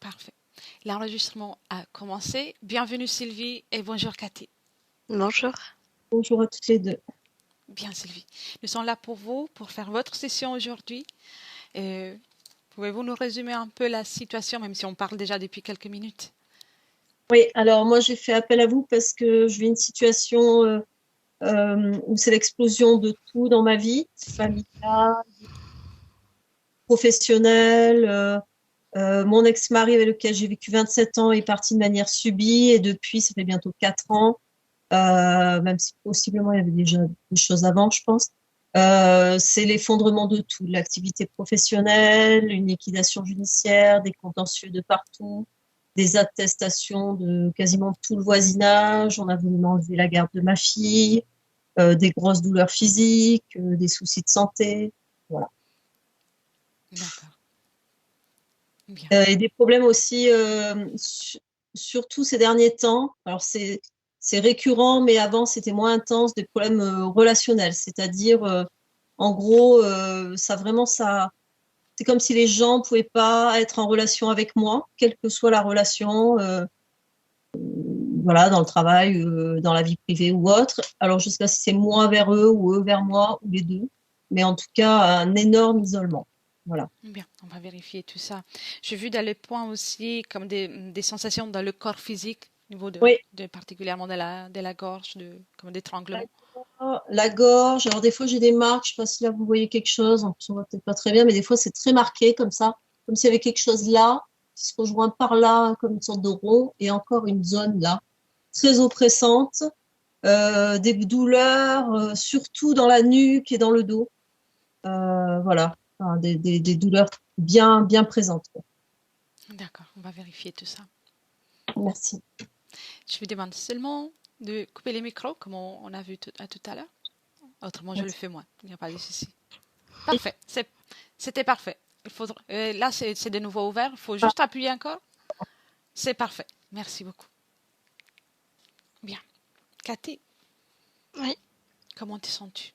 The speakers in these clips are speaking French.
Parfait. L'enregistrement a commencé. Bienvenue Sylvie et bonjour Cathy. Bonjour. Bonjour à toutes les deux. Bien Sylvie. Nous sommes là pour vous, pour faire votre session aujourd'hui. Pouvez-vous nous résumer un peu la situation, même si on parle déjà depuis quelques minutes? Oui, alors moi j'ai fait appel à vous parce que je vis une situation où c'est l'explosion de tout dans ma vie, familiale, professionnelle. Mon ex-mari avec lequel j'ai vécu 27 ans est parti de manière subie et depuis, ça fait bientôt 4 ans, même si possiblement il y avait déjà des choses avant, je pense. C'est l'effondrement de tout, l'activité professionnelle, une liquidation judiciaire, des contentieux de partout, des attestations de quasiment tout le voisinage. On a voulu m'enlever la garde de ma fille, des grosses douleurs physiques, des soucis de santé, voilà. D'accord. Bien. Et des problèmes aussi, surtout ces derniers temps. Alors c'est récurrent, mais avant c'était moins intense, des problèmes relationnels. C'est-à-dire, en gros, ça, c'est comme si les gens pouvaient pas être en relation avec moi, quelle que soit la relation, voilà, dans le travail, dans la vie privée ou autre. Alors je sais pas si c'est moi vers eux ou eux vers moi ou les deux, mais en tout cas un énorme isolement. Voilà. Bien, on va vérifier tout ça. J'ai vu dans les points aussi comme des sensations dans le corps physique, au niveau Oui. particulièrement de la gorge, comme d'étranglement. La gorge, alors des fois j'ai des marques, je sais pas si là vous voyez quelque chose, en plus on voit peut-être pas très bien, mais des fois c'est très marqué comme ça, comme s'il y avait quelque chose là, qui se rejoint par là, comme une sorte de rond, et encore une zone là, très oppressante, des douleurs, surtout dans la nuque et dans le dos, voilà. Enfin, des douleurs bien, bien présentes, quoi. D'accord, on va vérifier tout ça. Merci. Je vous demande seulement de couper les micros, comme on a vu tout à l'heure. Autrement, je le fais moi. Il n'y a pas de souci. Parfait. C'était parfait. Là, c'est de nouveau ouvert. Il faut juste appuyer encore. C'est parfait. Merci beaucoup. Bien. Cathy, Oui, comment te sens-tu?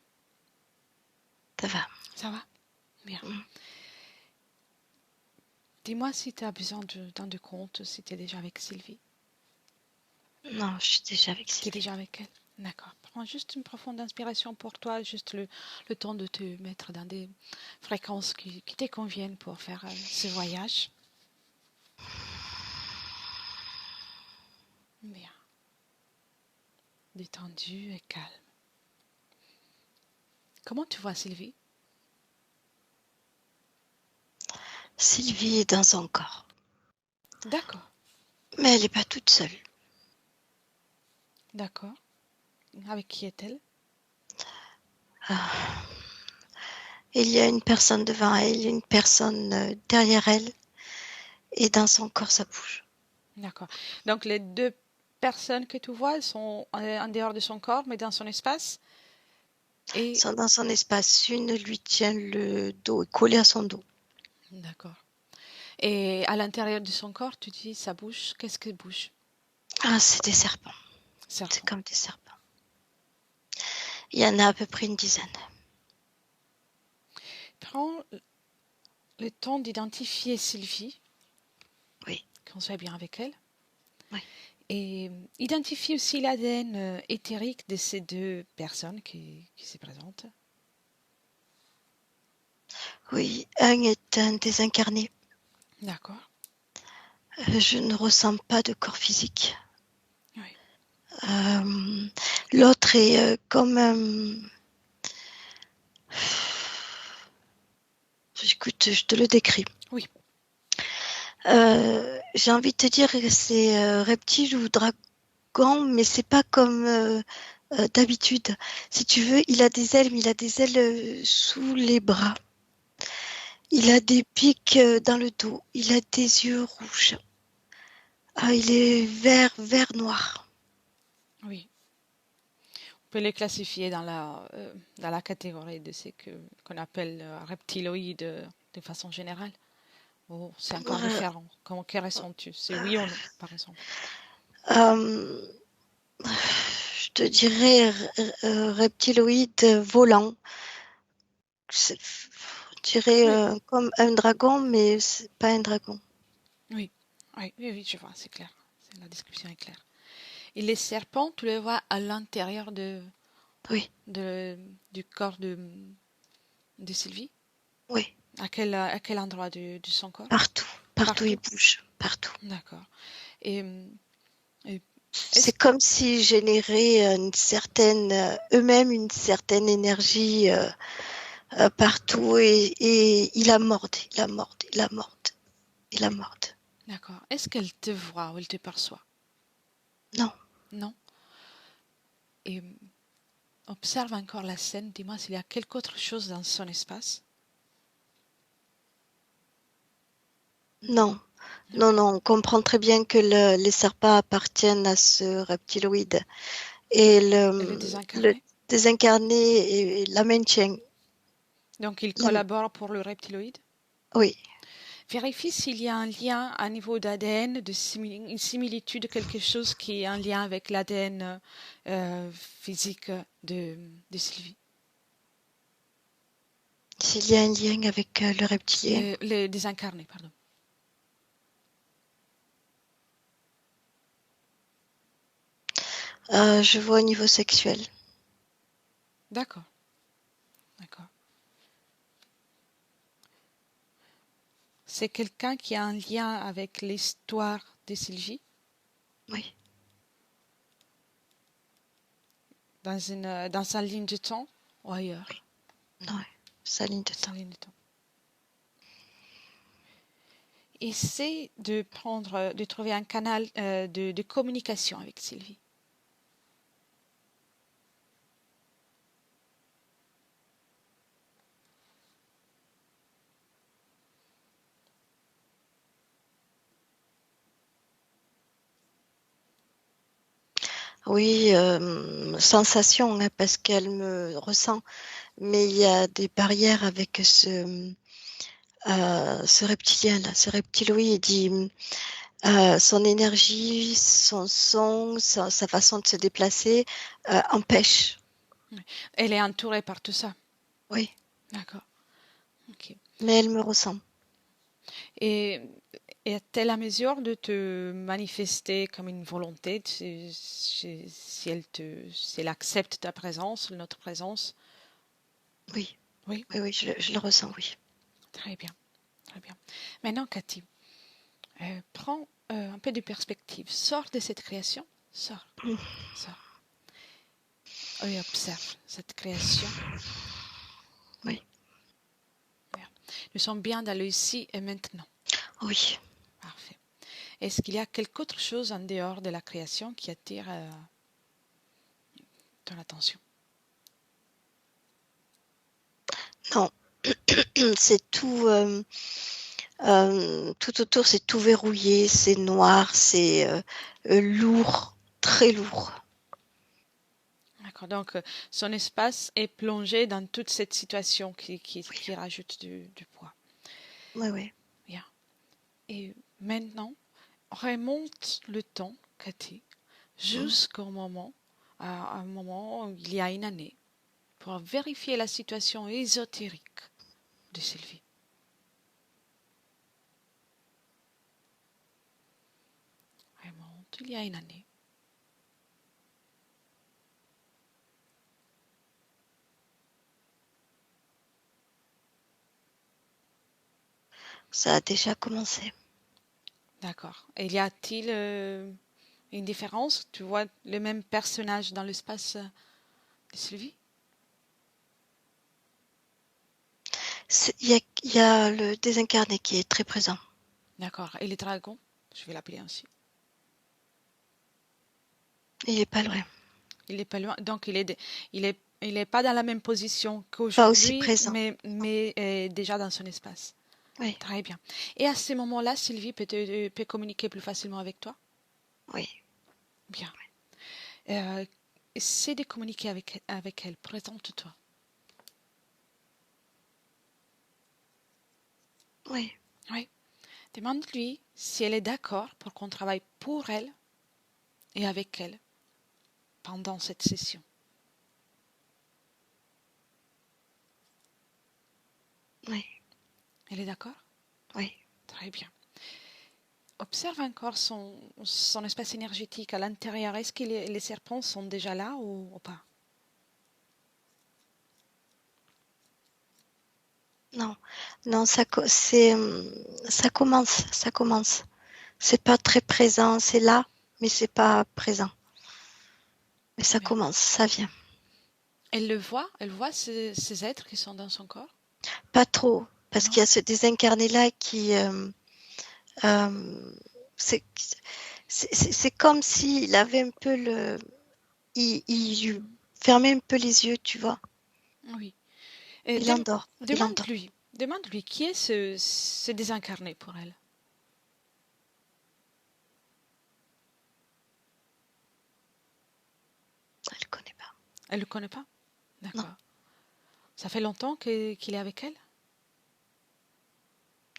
ça va. Ça va? Bien. Dis-moi si tu as besoin d'un de compte, si tu es déjà avec Sylvie. Non, je suis déjà avec Tu es Sylvie. déjà avec elle? D'accord. Prends juste une profonde inspiration pour toi, juste le temps de te mettre dans des fréquences qui te conviennent pour faire ce voyage. Bien. Détendu et calme. Comment tu vois Sylvie? Sylvie est dans son corps. D'accord. Mais elle n'est pas toute seule. D'accord. Avec qui est-elle? Il y a une personne devant elle, une personne derrière elle. Et dans son corps, ça bouge. D'accord. Donc les deux personnes que tu vois, elles sont en dehors de son corps, mais dans son espace. Elles Et sont dans son espace. Une lui tient le dos, collée à son dos. d'accord. Et à l'intérieur de son corps, tu dis ça bouge. Qu'est-ce qui bouge? Ah, c'est des serpents. C'est Serpent. comme des serpents. Il y en a à peu près une dizaine. Prends le temps d'identifier Sylvie, Oui. qu'on soit bien avec elle. Oui. Et identifie aussi l'ADN éthérique de ces deux personnes qui se présentent. Oui, un est un désincarné. D'accord. Je ne ressens pas de corps physique. Oui. L'autre est comme un... Écoute, je te le décris. Oui. J'ai envie de te dire que c'est reptile ou dragon, mais c'est pas comme d'habitude. Si tu veux, il a des ailes, mais il a des ailes sous les bras. Il a des pics dans le dos. Il a des yeux rouges. Il est vert noir. Oui. On peut les classifier dans la catégorie de ce qu'on appelle reptiloïdes de façon générale. Oh, c'est encore différent. Comment que ressens-tu? C'est oui ou non, par exemple? Je te dirais reptiloïde volant. Je dirais Oui. comme un dragon, mais c'est pas un dragon. Oui. Oui, oui, oui, je vois, c'est clair. La description est claire. Et les serpents, tu les vois à l'intérieur Oui, de, du corps de Sylvie? oui, À quel endroit de son corps? partout. Partout, ils Partout? bougent. Partout. D'accord. Et, et est-ce C'est comme s'ils généraient une certaine, eux-mêmes une certaine énergie partout et ils la mordent, ils la mordent, ils la mordent, ils la mordent. d'accord. Est-ce qu'elle te voit ou elle te perçoit? Non, Non? Et observe encore la scène. Dis-moi s'il y a quelque autre chose dans son espace. non, Non. non, non. On comprend très bien que les serpents appartiennent à ce reptiloïde et Elle est le désincarnée. désincarné et la maintient. Donc il La- collabore pour le reptiloïde. oui, Vérifie s'il y a un lien à niveau d'ADN, une similitude, quelque chose qui est un lien avec l'ADN physique de Sylvie. s'il y a un lien avec le reptilien. Le désincarné, pardon. Je vois au niveau sexuel. D'accord, d'accord. C'est quelqu'un qui a un lien avec l'histoire de Sylvie Oui, dans sa ligne de temps ou ailleurs, ouais, sa ligne de sa temps. ligne de temps. Essaie de trouver un canal de communication avec Sylvie. Oui, sensation, hein, parce qu'elle me ressent. Mais il y a des barrières avec ce reptilien-là, ce reptiloïde. Son énergie, son son, sa façon de se déplacer empêche. Elle est entourée par tout ça. Oui, D'accord. Ok. mais elle me ressent. Et est-elle à mesure de te manifester comme une volonté si elle accepte ta présence, notre présence? Oui, Oui, oui, oui, je le ressens, oui. très bien, très bien. Maintenant, Cathy, prends un peu de perspective. Sors de cette création. Sors, sors. Et observe cette création. Oui, Bien. Nous sommes bien dans le ici et maintenant. oui. Parfait. Est-ce qu'il y a quelque autre chose en dehors de la création qui attire ton attention? Non, c'est tout, tout autour, c'est tout verrouillé, c'est noir, c'est lourd, très lourd. D'accord, donc son espace est plongé dans toute cette situation Oui, qui rajoute du poids. oui, oui. Bien. Et maintenant, remonte le temps, Cathy, Mm. jusqu'au moment, à un moment où il y a une année, pour vérifier la situation ésotérique de Sylvie. Remonte, il y a une année. Ça a déjà commencé. D'accord. Et y a-t-il une différence? Tu vois le même personnage dans l'espace de Sylvie? Il y a le désincarné qui est très présent. D'accord. Et les dragons? Je vais l'appeler ainsi. Il est pas loin. Il est pas loin. Donc, il est pas dans la même position Pas aussi qu'aujourd'hui, présent. mais déjà dans son espace. Oui, Très bien. Et à ce moment-là, Sylvie peut communiquer plus facilement avec toi? oui, Bien. Euh, Essaie de communiquer avec elle. Présente-toi. oui. Oui. Demande-lui si elle est d'accord pour qu'on travaille pour elle et avec elle pendant cette session. Oui, Elle est d'accord? oui. Très bien. observe encore son espace énergétique à l'intérieur. Est-ce que les serpents sont déjà là ou pas? Non, non, ça commence. C'est pas très présent, c'est là, mais c'est pas présent. Mais ça Bien. commence, ça vient. Elle voit ces êtres qui sont dans son corps? Pas trop, parce Non? qu'il y a ce désincarné-là qui... euh, c'est c'est comme s'il avait un peu le... il Mhm. fermait un peu les yeux, tu vois. Oui. Et Il endort, il endort. demande-lui qui est ce désincarné pour elle. Elle ne connaît pas. Elle le connaît pas? Non, D'accord. Ça fait longtemps qu'il est avec elle?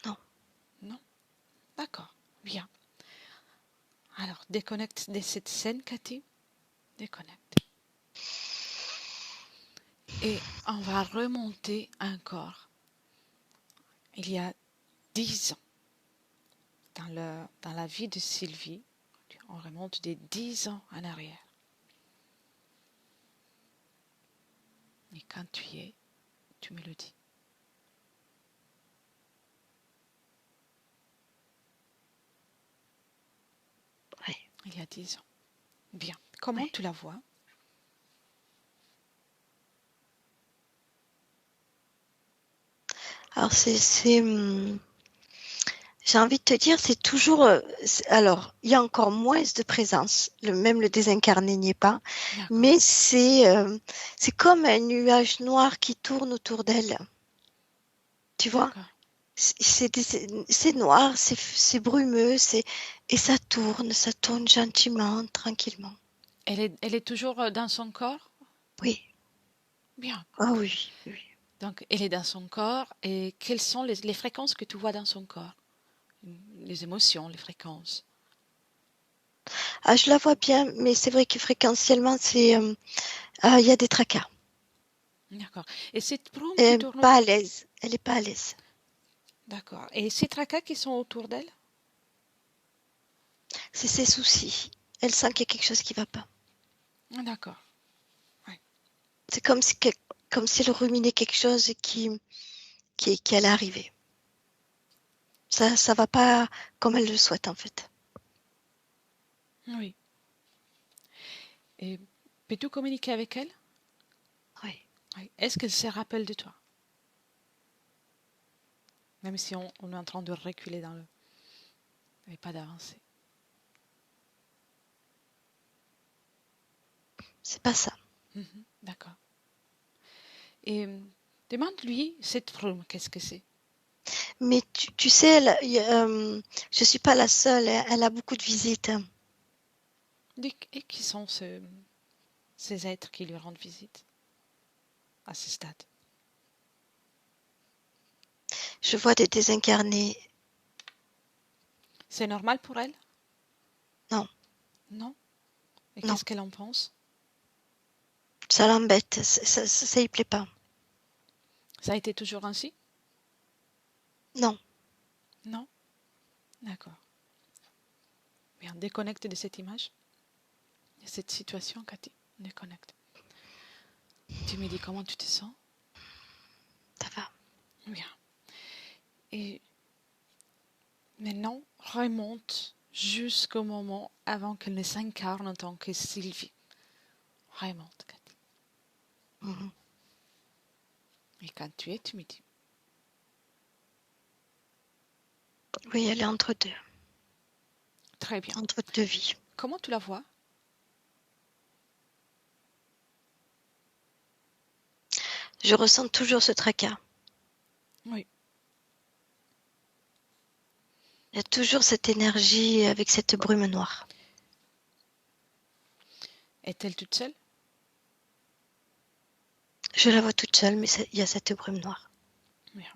non. Non? D'accord. Bien. Alors, déconnecte de cette scène, Cathy. Déconnecte. Et on va remonter encore. Il y a 10 ans, dans la vie de Sylvie, on remonte des 10 ans en arrière. Et quand tu y es, tu me le dis. Oui, Il y a 10 ans. Bien. Comment oui. tu la vois? Alors, j'ai envie de te dire, c'est toujours... alors, il y a encore moins de présence. Même le désincarné n'y est pas. D'accord. Mais c'est comme un nuage noir qui tourne autour d'elle. Tu vois? D'accord. C'est noir, c'est brumeux, et ça tourne gentiment, tranquillement. Elle est toujours dans son corps? Oui, Bien. ah oui, oui. Donc, elle est dans son corps. Et quelles sont les fréquences que tu vois dans son corps? Les émotions, les fréquences. Ah, je la vois bien, mais c'est vrai que fréquentiellement, il y a des tracas. D'accord. Et cette brume qui Elle n'est tourne. pas à l'aise. Elle n'est pas à l'aise. D'accord. Et ces tracas qui sont autour d'elle? C'est ses soucis. Elle sent qu'il y a quelque chose qui ne va pas. D'accord. Ouais. C'est comme si elle ruminait quelque chose qui allait arriver. Ça va pas comme elle le souhaite, en fait. Oui. Et peux-tu communiquer avec elle? Oui. Oui. Est-ce qu'elle se rappelle de toi? Même si on est en train de reculer dans le... Et pas d'avancer. C'est pas ça. Mhm. D'accord. Et demande-lui cette brume, qu'est-ce que c'est? Mais tu sais, je suis pas la seule. Elle a beaucoup de visites. Et qui sont ces êtres qui lui rendent visite à ce stade? Je vois des désincarnés. C'est normal pour elle? Non, Non? Et non. qu'est-ce qu'elle en pense? Ça l'embête. Ça y plaît pas. Ça a été toujours ainsi? Non. Non? D'accord. Bien, déconnecte de cette image, de cette situation, Cathy. Déconnecte. Tu me dis comment tu te sens? Ça va. Bien. Et maintenant, remonte jusqu'au moment avant qu'elle ne s'incarne en tant que Sylvie. Remonte, Cathy. Mhm. Et quand tu es, tu me dis. Oui, elle est entre deux. Très bien. Entre deux vies. Comment tu la vois? Je ressens toujours ce tracas. Oui. Il y a toujours cette énergie avec cette brume noire. Est-elle toute seule? Je la vois toute seule, mais il y a cette brume noire. Bien.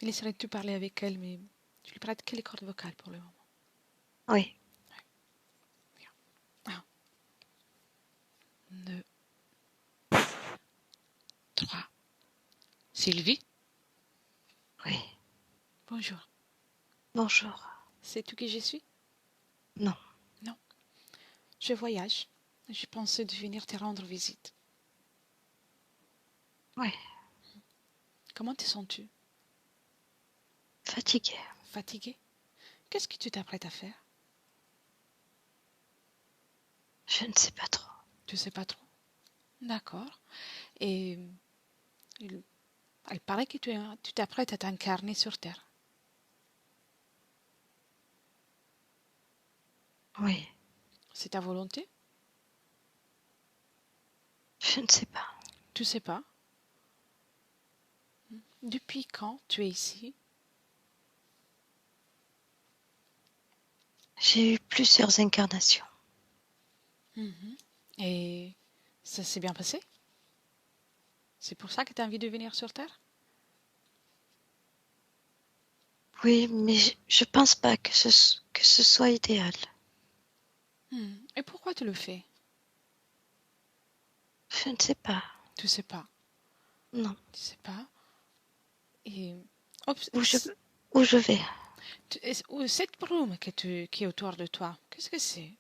Mais laisserais-tu parler avec elle, mais tu lui prêtes que les cordes vocales pour le moment. Oui. Bien. 1, 2, 3. Sylvie, Oui. bonjour. Bonjour. Sais-tu qui je suis? Non. Non. Je voyage. J'ai pensé de venir te rendre visite. Oui, Comment te sens-tu? fatiguée. Fatiguée? Qu'est-ce que tu t'apprêtes à faire? Je ne sais pas trop. Tu sais pas trop. D'accord. Et il, il paraît que tu t'apprêtes à t'incarner sur Terre. Oui, C'est ta volonté? je ne sais pas. Tu sais pas. Depuis quand tu es ici? J'ai eu plusieurs incarnations. Mhm. Et ça s'est bien passé? C'est pour ça que tu as envie de venir sur Terre? Oui, mais je pense pas que ce soit idéal. Et pourquoi tu le fais? Je ne sais pas. Tu sais pas. Non. Tu sais pas. Et Oups, Où je, où je vais. cette brume qui est autour de toi, qu'est-ce que c'est?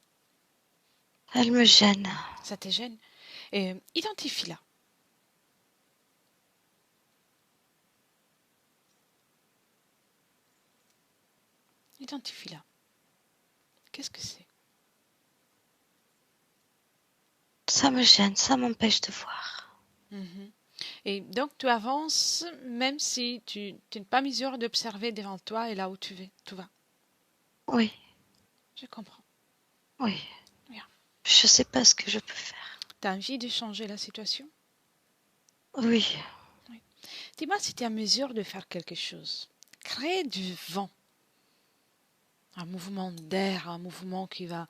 Elle me gêne. Ça te gêne? Et identifie-la. Identifie-la. Qu'est-ce que c'est? Ça me gêne, ça m'empêche de voir. Mhm. Et donc tu avances même si tu n'es pas mesure d'observer devant toi et là où tu vas. Oui, Je comprends. oui. Bien. Je sais pas ce que je peux faire. Tu as envie de changer la situation? Oui, Oui. Dis-moi si tu es en mesure de faire quelque chose. Crée du vent, un mouvement d'air, un mouvement qui va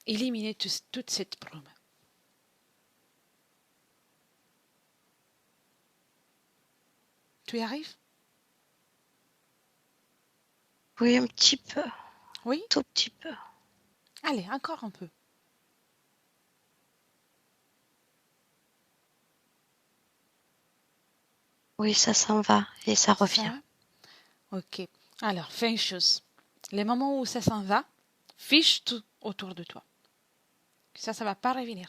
éliminer toute cette brume. Tu y arrives? oui, un petit peu. Oui? Tout petit peu. Allez, encore un peu. Oui, ça s'en va et ça Ça revient. va? Ok. Alors, fais une chose. Les moments où ça s'en va, fiche tout autour de toi. Ça va pas revenir.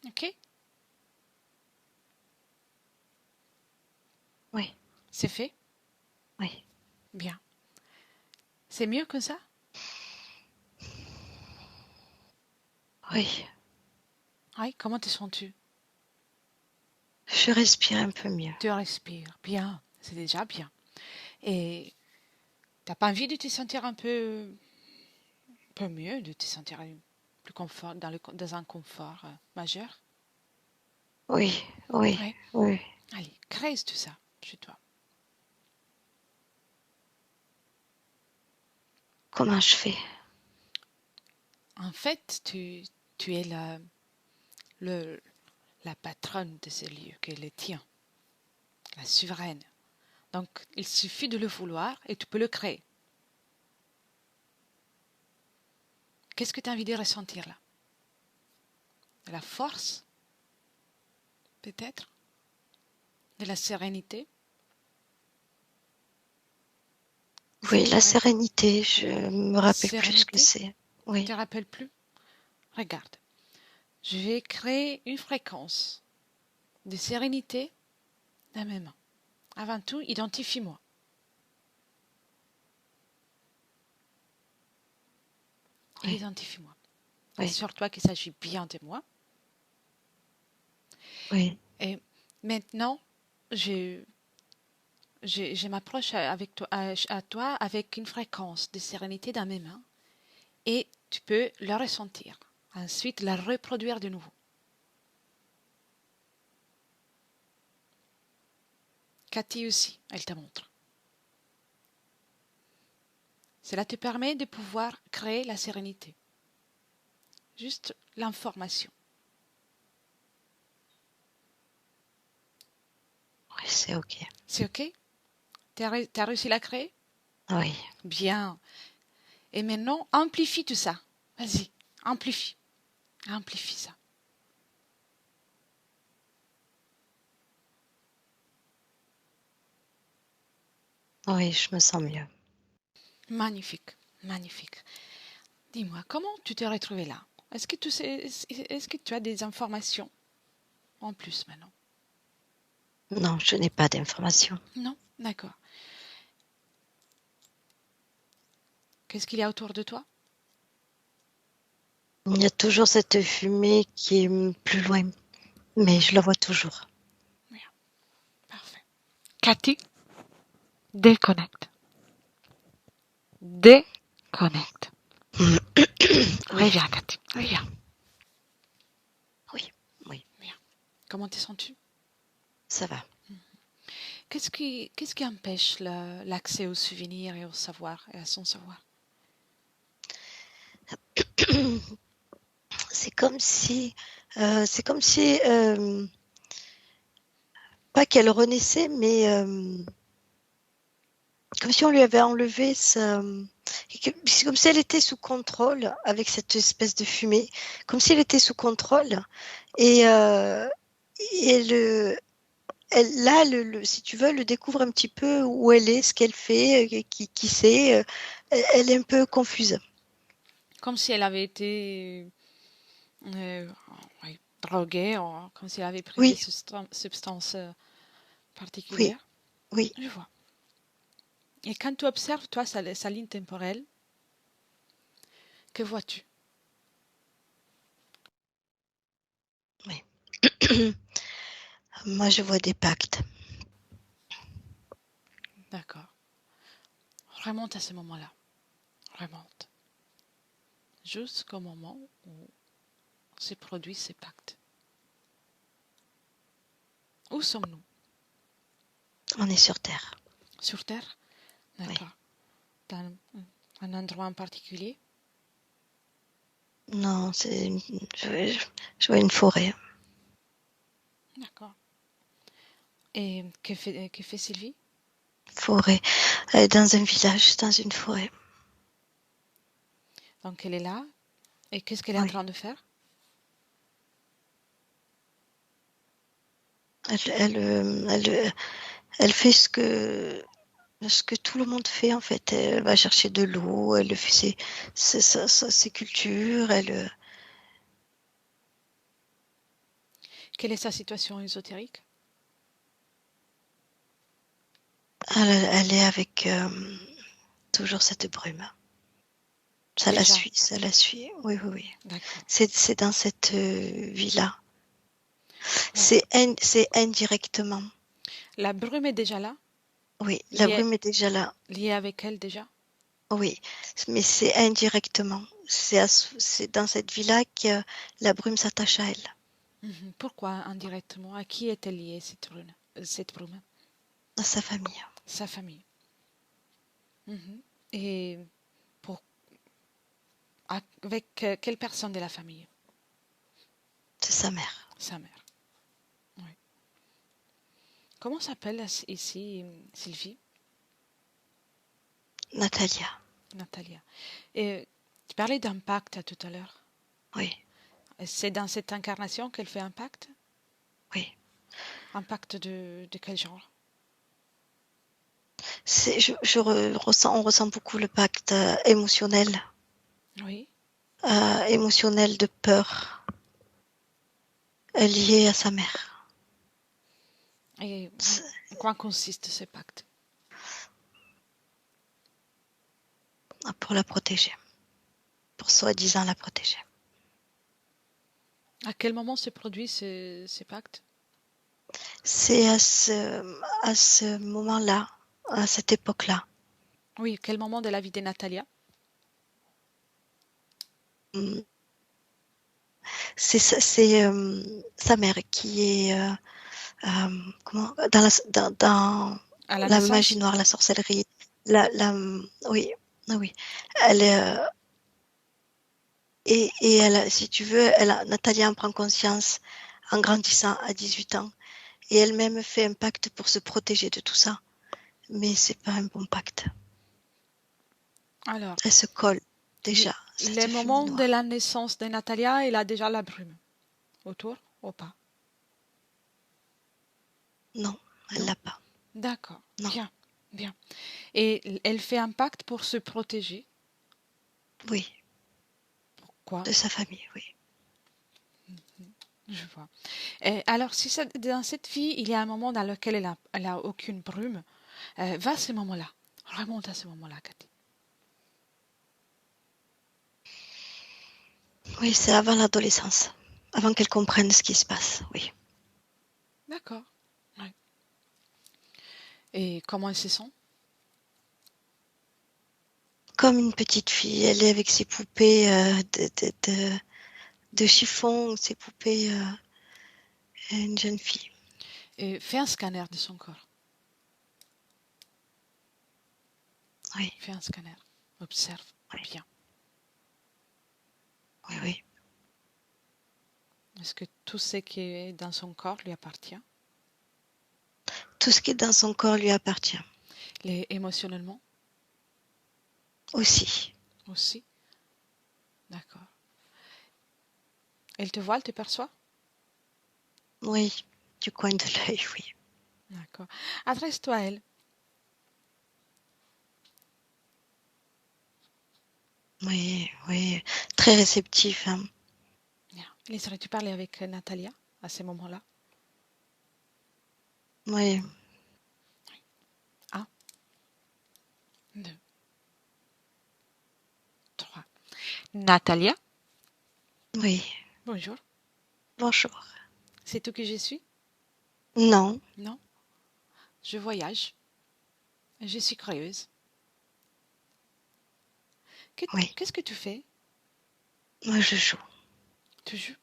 Ok? Oui, C'est fait? oui, Bien. C'est mieux que ça? oui. Oui, comment te sens-tu? Je respire un peu mieux. Tu respires. Bien. C'est déjà bien. Et t'as pas envie de te sentir un peu mieux, de te sentir plus confort, dans un confort majeur? Oui, oui, Oui. oui. Allez, crée tout ça chez toi. Comment je fais? En fait, tu es le, la patronne de ce lieu, qui est le tien, la souveraine. Donc, il suffit de le vouloir et tu peux le créer. Qu'est-ce que tu as envie de ressentir là? De la force, peut-être? De la sérénité? Oui, la Sécurité? sérénité, je me rappelle plus ce que Sérénité? c'est. Tu Oui, te rappelles plus? Regarde, je vais créer une fréquence de sérénité dans mes mains. Avant tout, identifie-moi. oui, Identifie-moi. oui, Assure-toi qu'il s'agit bien de moi. oui, Et maintenant, je, je m'approche avec toi, à toi avec une fréquence de sérénité dans mes mains et tu peux le ressentir. Ensuite, la reproduire de nouveau. Cathy aussi, elle te montre. Cela te permet de pouvoir créer la sérénité. Juste l'information. oui, c'est OK. C'est OK? T'as réussi à la créer? Oui, Bien. Et maintenant, amplifie tout ça. Vas-y, amplifie. Amplifie ça. Oui, je me sens mieux. Magnifique, magnifique. Dis-moi, comment tu t'es retrouvée là? Est-ce que tu as des informations en plus maintenant? Non, je n'ai pas d'informations. Non? D'accord. Qu'est-ce qu'il y a autour de toi? Il y a toujours cette fumée qui est plus loin, mais je la vois toujours. Bien, parfait. Cathy, déconnecte. Déconnecte. Oui, Reviens, Cathy. Reviens. oui, oui, Bien. Comment te sens-tu? ça va. Qu'est-ce qui empêche l'accès aux souvenirs et au savoir et à son savoir? C'est comme si, pas qu'elle renaissait, mais comme si on lui avait enlevé c'est comme si elle était sous contrôle avec cette espèce de fumée, comme si elle était sous contrôle et, et là, si tu veux, elle le découvre un petit peu où elle est, ce qu'elle fait, qui c'est. Elle est un peu confuse. Comme si elle avait été euh, oui, droguée, ou comme si elle avait pris des Oui, substances oui, particulières. oui. Je vois. Et quand tu observes, toi, sa ligne temporelle, que vois-tu? Oui. Moi, je vois des pactes. D'accord. Remonte à ce moment-là. Remonte. Jusqu'au moment où se produit ces pactes. Où sommes-nous? On est sur Terre. Sur Terre? Oui. D'accord. Dans un endroit en particulier? Non, je vois une forêt. D'accord. Et que fait Sylvie? Forêt. Elle est dans un village, dans une forêt. Donc elle est là. Et qu'est-ce qu'elle est en Oui. train de faire? Elle fait ce que tout le monde fait en fait. Elle va chercher de l'eau, elle fait ses cultures, Quelle est sa situation ésotérique? elle est avec toujours cette brume. Ça la Déjà. suit, ça la suit. Oui, oui, oui. D'accord. C'est dans cette vie-là. Ouais. C'est indirectement. La brume est déjà là, Oui, la liée, brume est déjà là. liée avec elle déjà. Oui, mais c'est indirectement. C'est dans cette vie-là que la brume s'attache à elle, Mhm. Pourquoi indirectement? À qui est-elle liée cette brume? à sa famille. Sa famille. Mhm. Et pour, avec quelle personne de la famille? C'est sa mère, Sa mère. Oui. Comment s'appelle ici Sylvie? Natalia. Natalia. Et tu parlais d'un pacte tout à l'heure. Oui, C'est dans cette incarnation qu'elle fait un pacte? oui. Un pacte de quel genre? On ressent beaucoup le pacte Oui. émotionnel de peur lié à sa mère. Et C'est- en quoi consiste ce pacte? Pour la protéger, pour soi-disant la protéger. À quel moment se produit ce pacte? C'est à ce moment-là, à cette époque-là. Oui, quel moment de la vie de Natalia? Mm. C'est sa mère qui est dans À la la magie naissance? noire, la sorcellerie. Oui, oui. Elle est, si tu veux, Nathalie en prend conscience en grandissant à 18 ans et elle-même fait un pacte pour se protéger de tout ça. Mais c'est pas un bon pacte. Alors, Elle se colle le, déjà, le cette fumée moment de noire. la naissance de Natalia, il a déjà la brume autour ou pas? Non, elle Non? l'a pas. D'accord, Non. bien, Bien. Et elle fait un pacte pour se protéger. Oui, Pourquoi? de sa famille, oui. Je vois. Et alors, si dans cette vie, il y a un moment dans lequel elle a aucune brume, va à ce moment-là. Remonte à ce moment-là, Cathy. Oui, c'est avant l'adolescence, avant qu'elle comprenne ce qui se passe, oui. D'accord. Ouais. Et comment elle se sent? Comme une petite fille, elle est avec ses poupées de chiffon, ses poupées, une jeune fille. Et fais un scanner de son corps. Oui, Fais un scanner. Observe oui, bien. oui, oui. Est-ce que tout ce qui est dans son corps lui appartient? Tout ce qui est dans son corps lui appartient Émotionnellement aussi. aussi? D'accord. Elle te voit, elle te perçoit? Oui, du coin de l'œil, oui. D'accord. Adresse-toi à elle. Oui, oui, très réceptif, hein. Bien. Laisserais-tu parler avec Natalia à ce moment-là? Oui, Un, deux, trois. Natalia, oui. bonjour. Bonjour. C'est tout que je suis? Non, Non? Je voyage. Je suis curieuse. oui, Qu'est-ce que tu fais? moi je joue. Tu joues.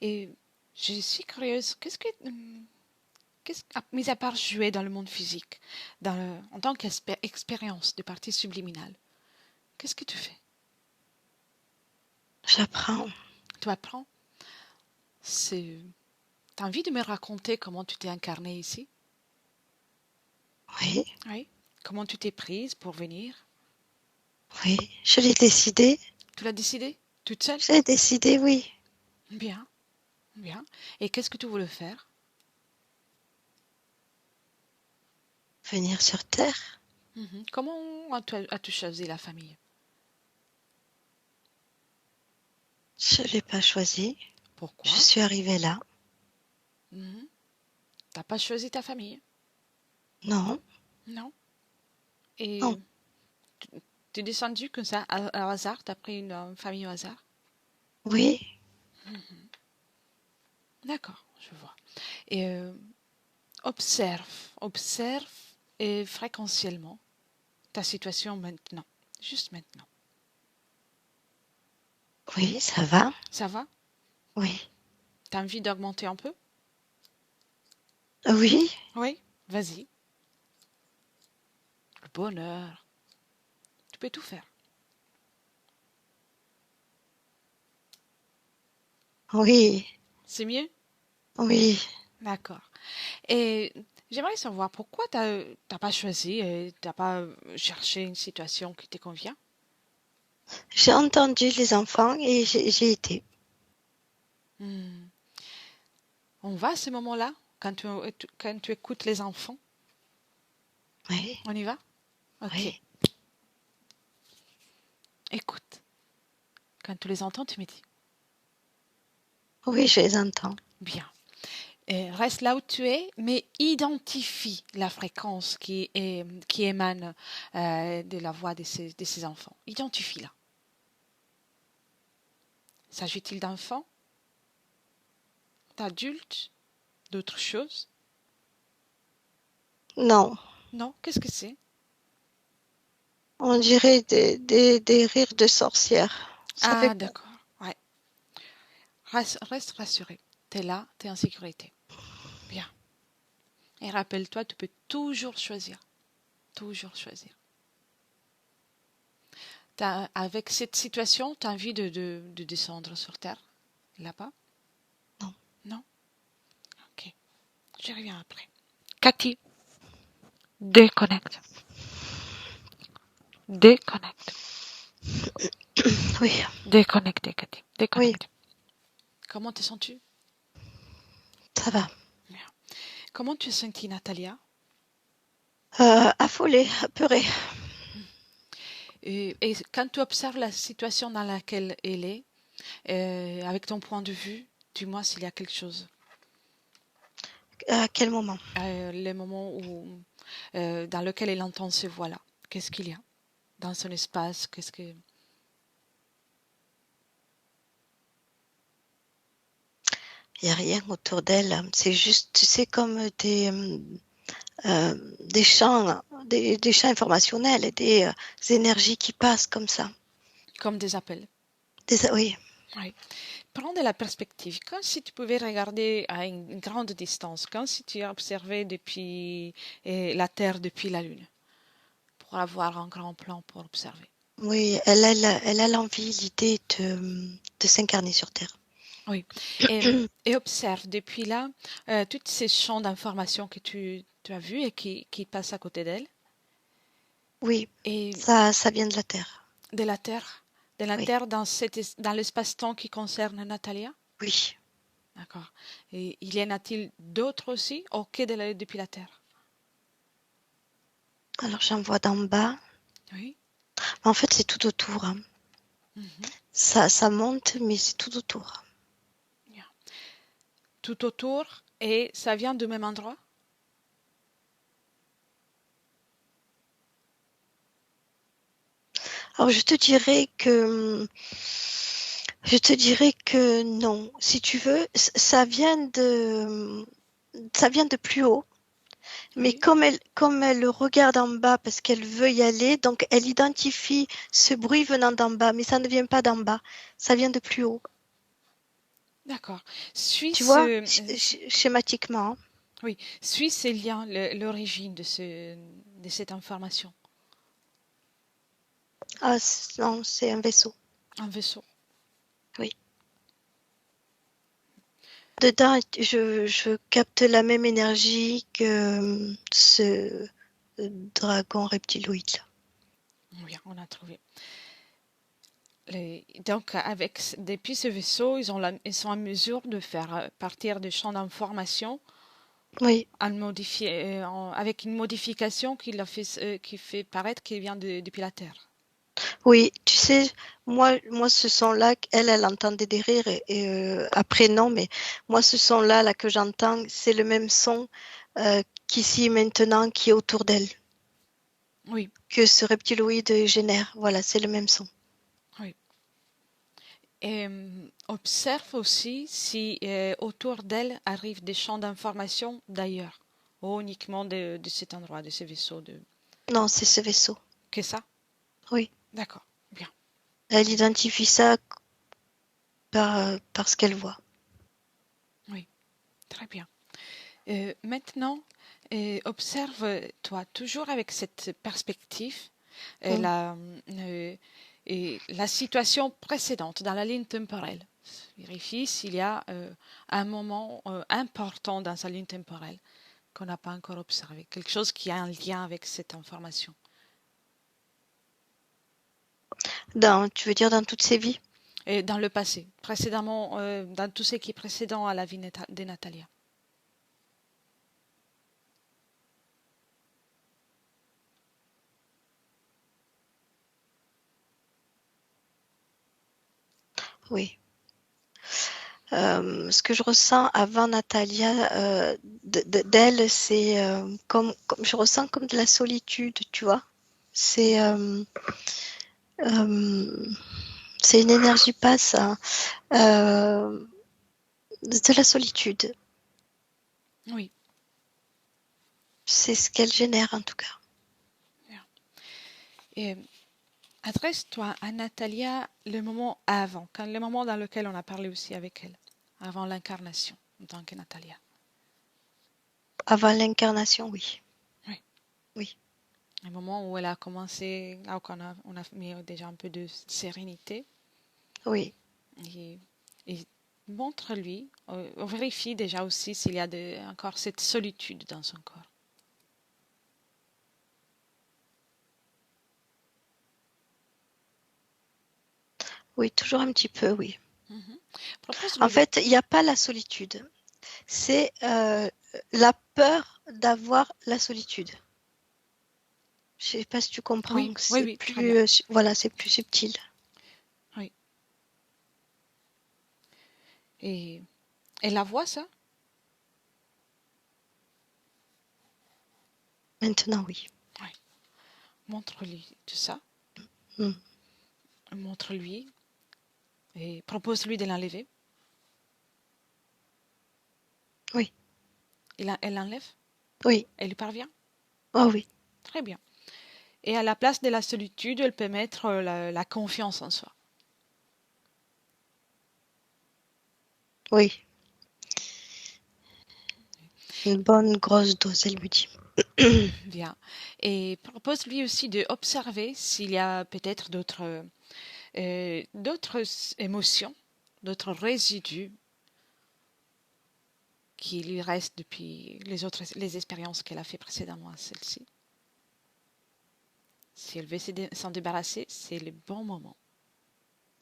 Et je suis curieuse. Mis à part jouer dans le monde physique, en tant qu'expérience de partie subliminale, qu'est-ce que tu fais? J'apprends. Tu apprends? T'as envie de me raconter comment tu t'es incarnée ici? Oui, Oui. Comment tu t'es prise pour venir? oui, je l'ai décidé. Tu l'as décidé? Toute seule? J'ai décidé, oui. Bien, bien. Et qu'est-ce que tu voulais faire? Venir sur Terre. Mhm. Comment as-tu choisi la famille? Je ne l'ai pas choisi. Je Pourquoi? suis arrivée là. Mhm. T'as pas choisi ta famille? Non, Non. Et non. tu es descendu comme ça, au hasard? T'as pris une famille au hasard? Oui, D'accord, je vois. Et observe et fréquentiellement ta situation maintenant, juste maintenant. oui, ça va. Ça va? Oui, T'as envie d'augmenter un peu? oui, Oui, vas-y. Le bonheur, tu peux tout faire. oui, C'est mieux? oui. D'accord. Et j'aimerais savoir pourquoi t'as pas choisi, t'as pas cherché une situation qui te convient? J'ai entendu les enfants et j'ai été. Hmm. On va à ce moment-là, quand tu écoutes les enfants? Oui, On y va? Ok. oui, Écoute. Quand tu les entends, tu me dis. oui, je les entends. Bien. Reste là où tu es, mais identifie la fréquence qui émane de la voix de ces enfants. Identifie-la. S'agit-il d'enfants, d'adultes, d'autres choses? Non, Non, qu'est-ce que c'est? on dirait des rires de sorcières. Ça fait Ah, peur. d'accord. Ouais. Reste rassuré. T'es là, t'es en sécurité. Bien. Et rappelle-toi, tu peux toujours choisir. Toujours choisir. Avec cette situation, tu as envie de descendre sur Terre, là-bas? Non. Non? Ok. Je reviens après. Cathy, déconnecte. Déconnecte. Oui, Déconnecte, Cathy. oui, Déconnecte. Comment te sens-tu? ça va. Bien. Comment tu as senti Natalia? Affolée, apeurée. Et quand tu observes la situation dans laquelle elle est, avec ton point de vue, dis-moi s'il y a quelque chose. À quel moment? Les moments où, dans lequel elle entend ces voix-là, qu'est-ce qu'il y a dans son espace? Qu'est-ce que... Il n'y a rien autour d'elle. C'est juste, tu sais, comme des champs, des champs informationnels et des énergies qui passent comme ça. Comme des appels. Oui, Oui. Prends de la perspective, comme si tu pouvais regarder à une grande distance, comme si tu observais depuis la Terre depuis la Lune, pour avoir un grand plan pour observer. oui, elle a l'envie, l'idée de s'incarner sur Terre. Oui. Et observe depuis là tous ces champs d'informations que tu as vus et qui passent à côté d'elle, Oui, et ça vient de la Terre. de la Terre, de la Oui, Terre dans l'espace-temps qui concerne Natalia. oui. D'accord. Et il y en a-t-il d'autres aussi au quai depuis la Terre? Alors j'en vois d'en bas. Oui. En fait, c'est tout autour. Hein. Mhm. Ça monte, mais c'est tout autour. Bien. Tout autour, et ça vient du même endroit? Alors je te dirais que non. Si tu veux, ça vient de plus haut. Mais Oui. comme elle le regarde en bas parce qu'elle veut y aller, donc elle identifie ce bruit venant d'en bas, mais ça ne vient pas d'en bas, ça vient de plus haut. D'accord. Suis Tu vois, ce, schématiquement. Hein. oui, suis ces liens, l'origine de cette information. Ah non, c'est un vaisseau. Un vaisseau. Oui. Dedans, je capte la même énergie que ce dragon reptiloïde là. Oui, on a trouvé. Donc, depuis ce vaisseau, ils sont en mesure de faire partir des champs d'information Oui, avec une modification qui fait paraître qu'il vient depuis la Terre. oui, tu sais, moi, ce son-là, elle entendait des rires après non, mais moi, ce son-là, que j'entends, c'est le même son qu'ici maintenant, qui est autour d'elle, Oui, que ce reptiloïde génère. Voilà, c'est le même son. oui. Et observe aussi si autour d'elle arrivent des champs d'information d'ailleurs, ou uniquement de cet endroit, de ce vaisseau. Non, c'est ce vaisseau. Qu'est ça? Oui, D'accord, bien. elle identifie ça par ce qu'elle voit. Oui, très bien. Maintenant, observe, toi, toujours avec cette perspective, Mm. euh, la situation précédente dans la ligne temporelle. Vérifie s'il y a un moment important dans sa ligne temporelle qu'on n'a pas encore observé, quelque chose qui a un lien avec cette information. Tu veux dire dans toutes ses vies? Et dans le passé, précédemment, dans tout ce qui est précédent à la vie de Natalia. Oui. Ce que je ressens avant Natalia, d'elle, c'est comme je ressens comme de la solitude, tu vois. C'est euh, c'est une énergie passe, hein, de la solitude. Oui, C'est ce qu'elle génère en tout cas. bien. Et adresse-toi à Natalia le moment avant, le moment dans lequel on a parlé aussi avec elle, avant l'incarnation en tant que Natalia. Avant l'incarnation, oui. Oui, Oui, le moment où elle a commencé, là où on a mis déjà un peu de sérénité, oui, et, et montre-lui, on vérifie déjà aussi s'il y a encore cette solitude dans son corps. oui, toujours un petit peu, oui. Mhm. En Propose-lui de... fait, il n'y a pas la solitude. C'est la peur d'avoir la solitude. Je sais pas si tu comprends. Oui, oui, C'est oui, très plus, bien. voilà, c'est plus subtil. Oui. Et elle la voit, ça? Maintenant, oui. Oui. Montre-lui tout ça. Mm. Montre-lui et propose-lui de l'enlever. Oui, Elle l'enlève? oui. Elle lui parvient? Oh oui, Très bien. Et à la place de la solitude, elle peut mettre la confiance en soi. oui. Une bonne grosse dose, elle lui dit. Bien. Et propose-lui aussi d'observer s'il y a peut-être d'autres émotions, d'autres résidus qui lui restent depuis les expériences qu'elle a fait précédemment à celle-ci. Si elle veut s'en débarrasser, c'est le bon moment.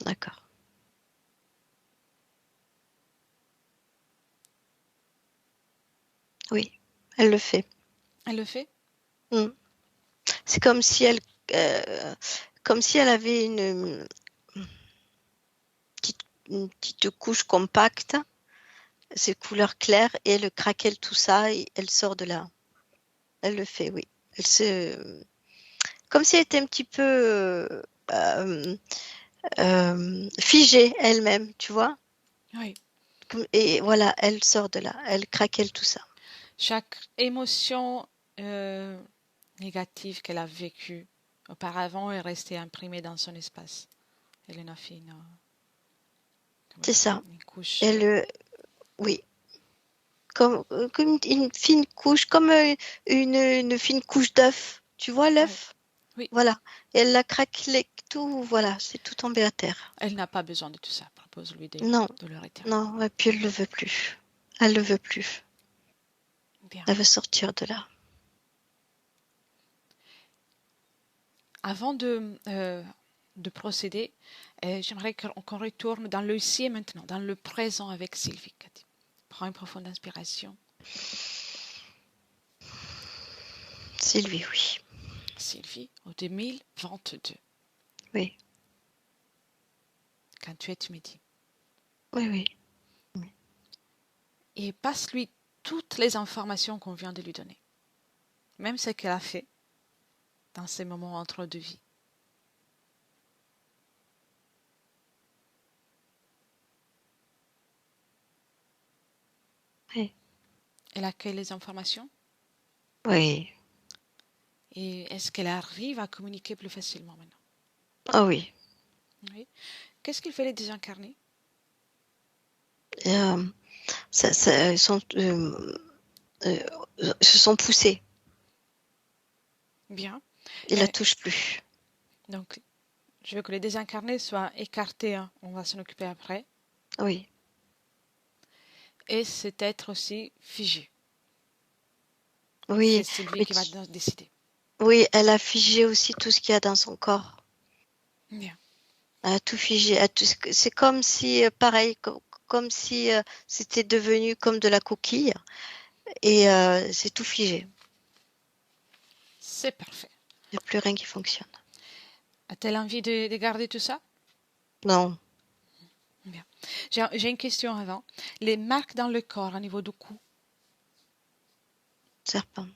D'accord. Oui, elle le fait. Elle le fait? Mm. C'est euh, comme si elle avait une petite couche compacte, ces couleurs claires, et elle craquelle tout ça et elle sort de là. Elle le fait, oui. Comme si elle était un petit peu figée elle-même, tu vois. Oui. Et voilà, elle sort de là. Elle craquelle tout ça. Chaque émotion euh, négative qu'elle a vécue auparavant est restée imprimée dans son espace. Elle en a fait C'est ça. une couche. Oui, comme une fine couche, comme une fine couche d'œuf. Tu vois Oui, l'œuf? oui. Voilà. Et elle la craquelé tout, voilà, c'est tout tombé à terre. Elle n'a pas besoin de tout ça. Propose-lui Non, de le retirer. non, et puis elle le veut plus. Elle le veut plus. Bien. Elle veut sortir de là. Avant de procéder, j'aimerais qu'on retourne dans le ici et maintenant, dans le présent avec Sylvie. Cathy. Prends une profonde inspiration. Sylvie, oui. Sylvie, au 2022, Oui, quand tu me dis. oui, oui. Oui. Et passe-lui toutes les informations qu'on vient de lui donner. Même ce qu'elle a fait dans ces moments entre deux vies. Oui. Elle accueille les informations Oui. et est-ce qu'elle arrive à communiquer plus facilement maintenant? Ah oui. Oui. Qu'est-ce qu'il fait les désincarnés? Et, euh, se sont poussés. Bien. Ils la Euh, touchent plus. donc, je veux que les désincarnés soient écartés, hein. On va s'en occuper après. Oui. Et cet être aussi figé. C'est Oui. Sylvie Mais qui va décider. oui, elle a figé aussi tout ce qu'il y a dans son corps. Bien. Elle a tout figé. C'est comme si, pareil, comme si c'était devenu comme de la coquille et c'est tout figé. C'est parfait. Il n'y a plus rien qui fonctionne. A-t-elle envie de garder tout ça? Non, Bien. J'ai une question avant. Les marques dans le corps au niveau du cou, serpent.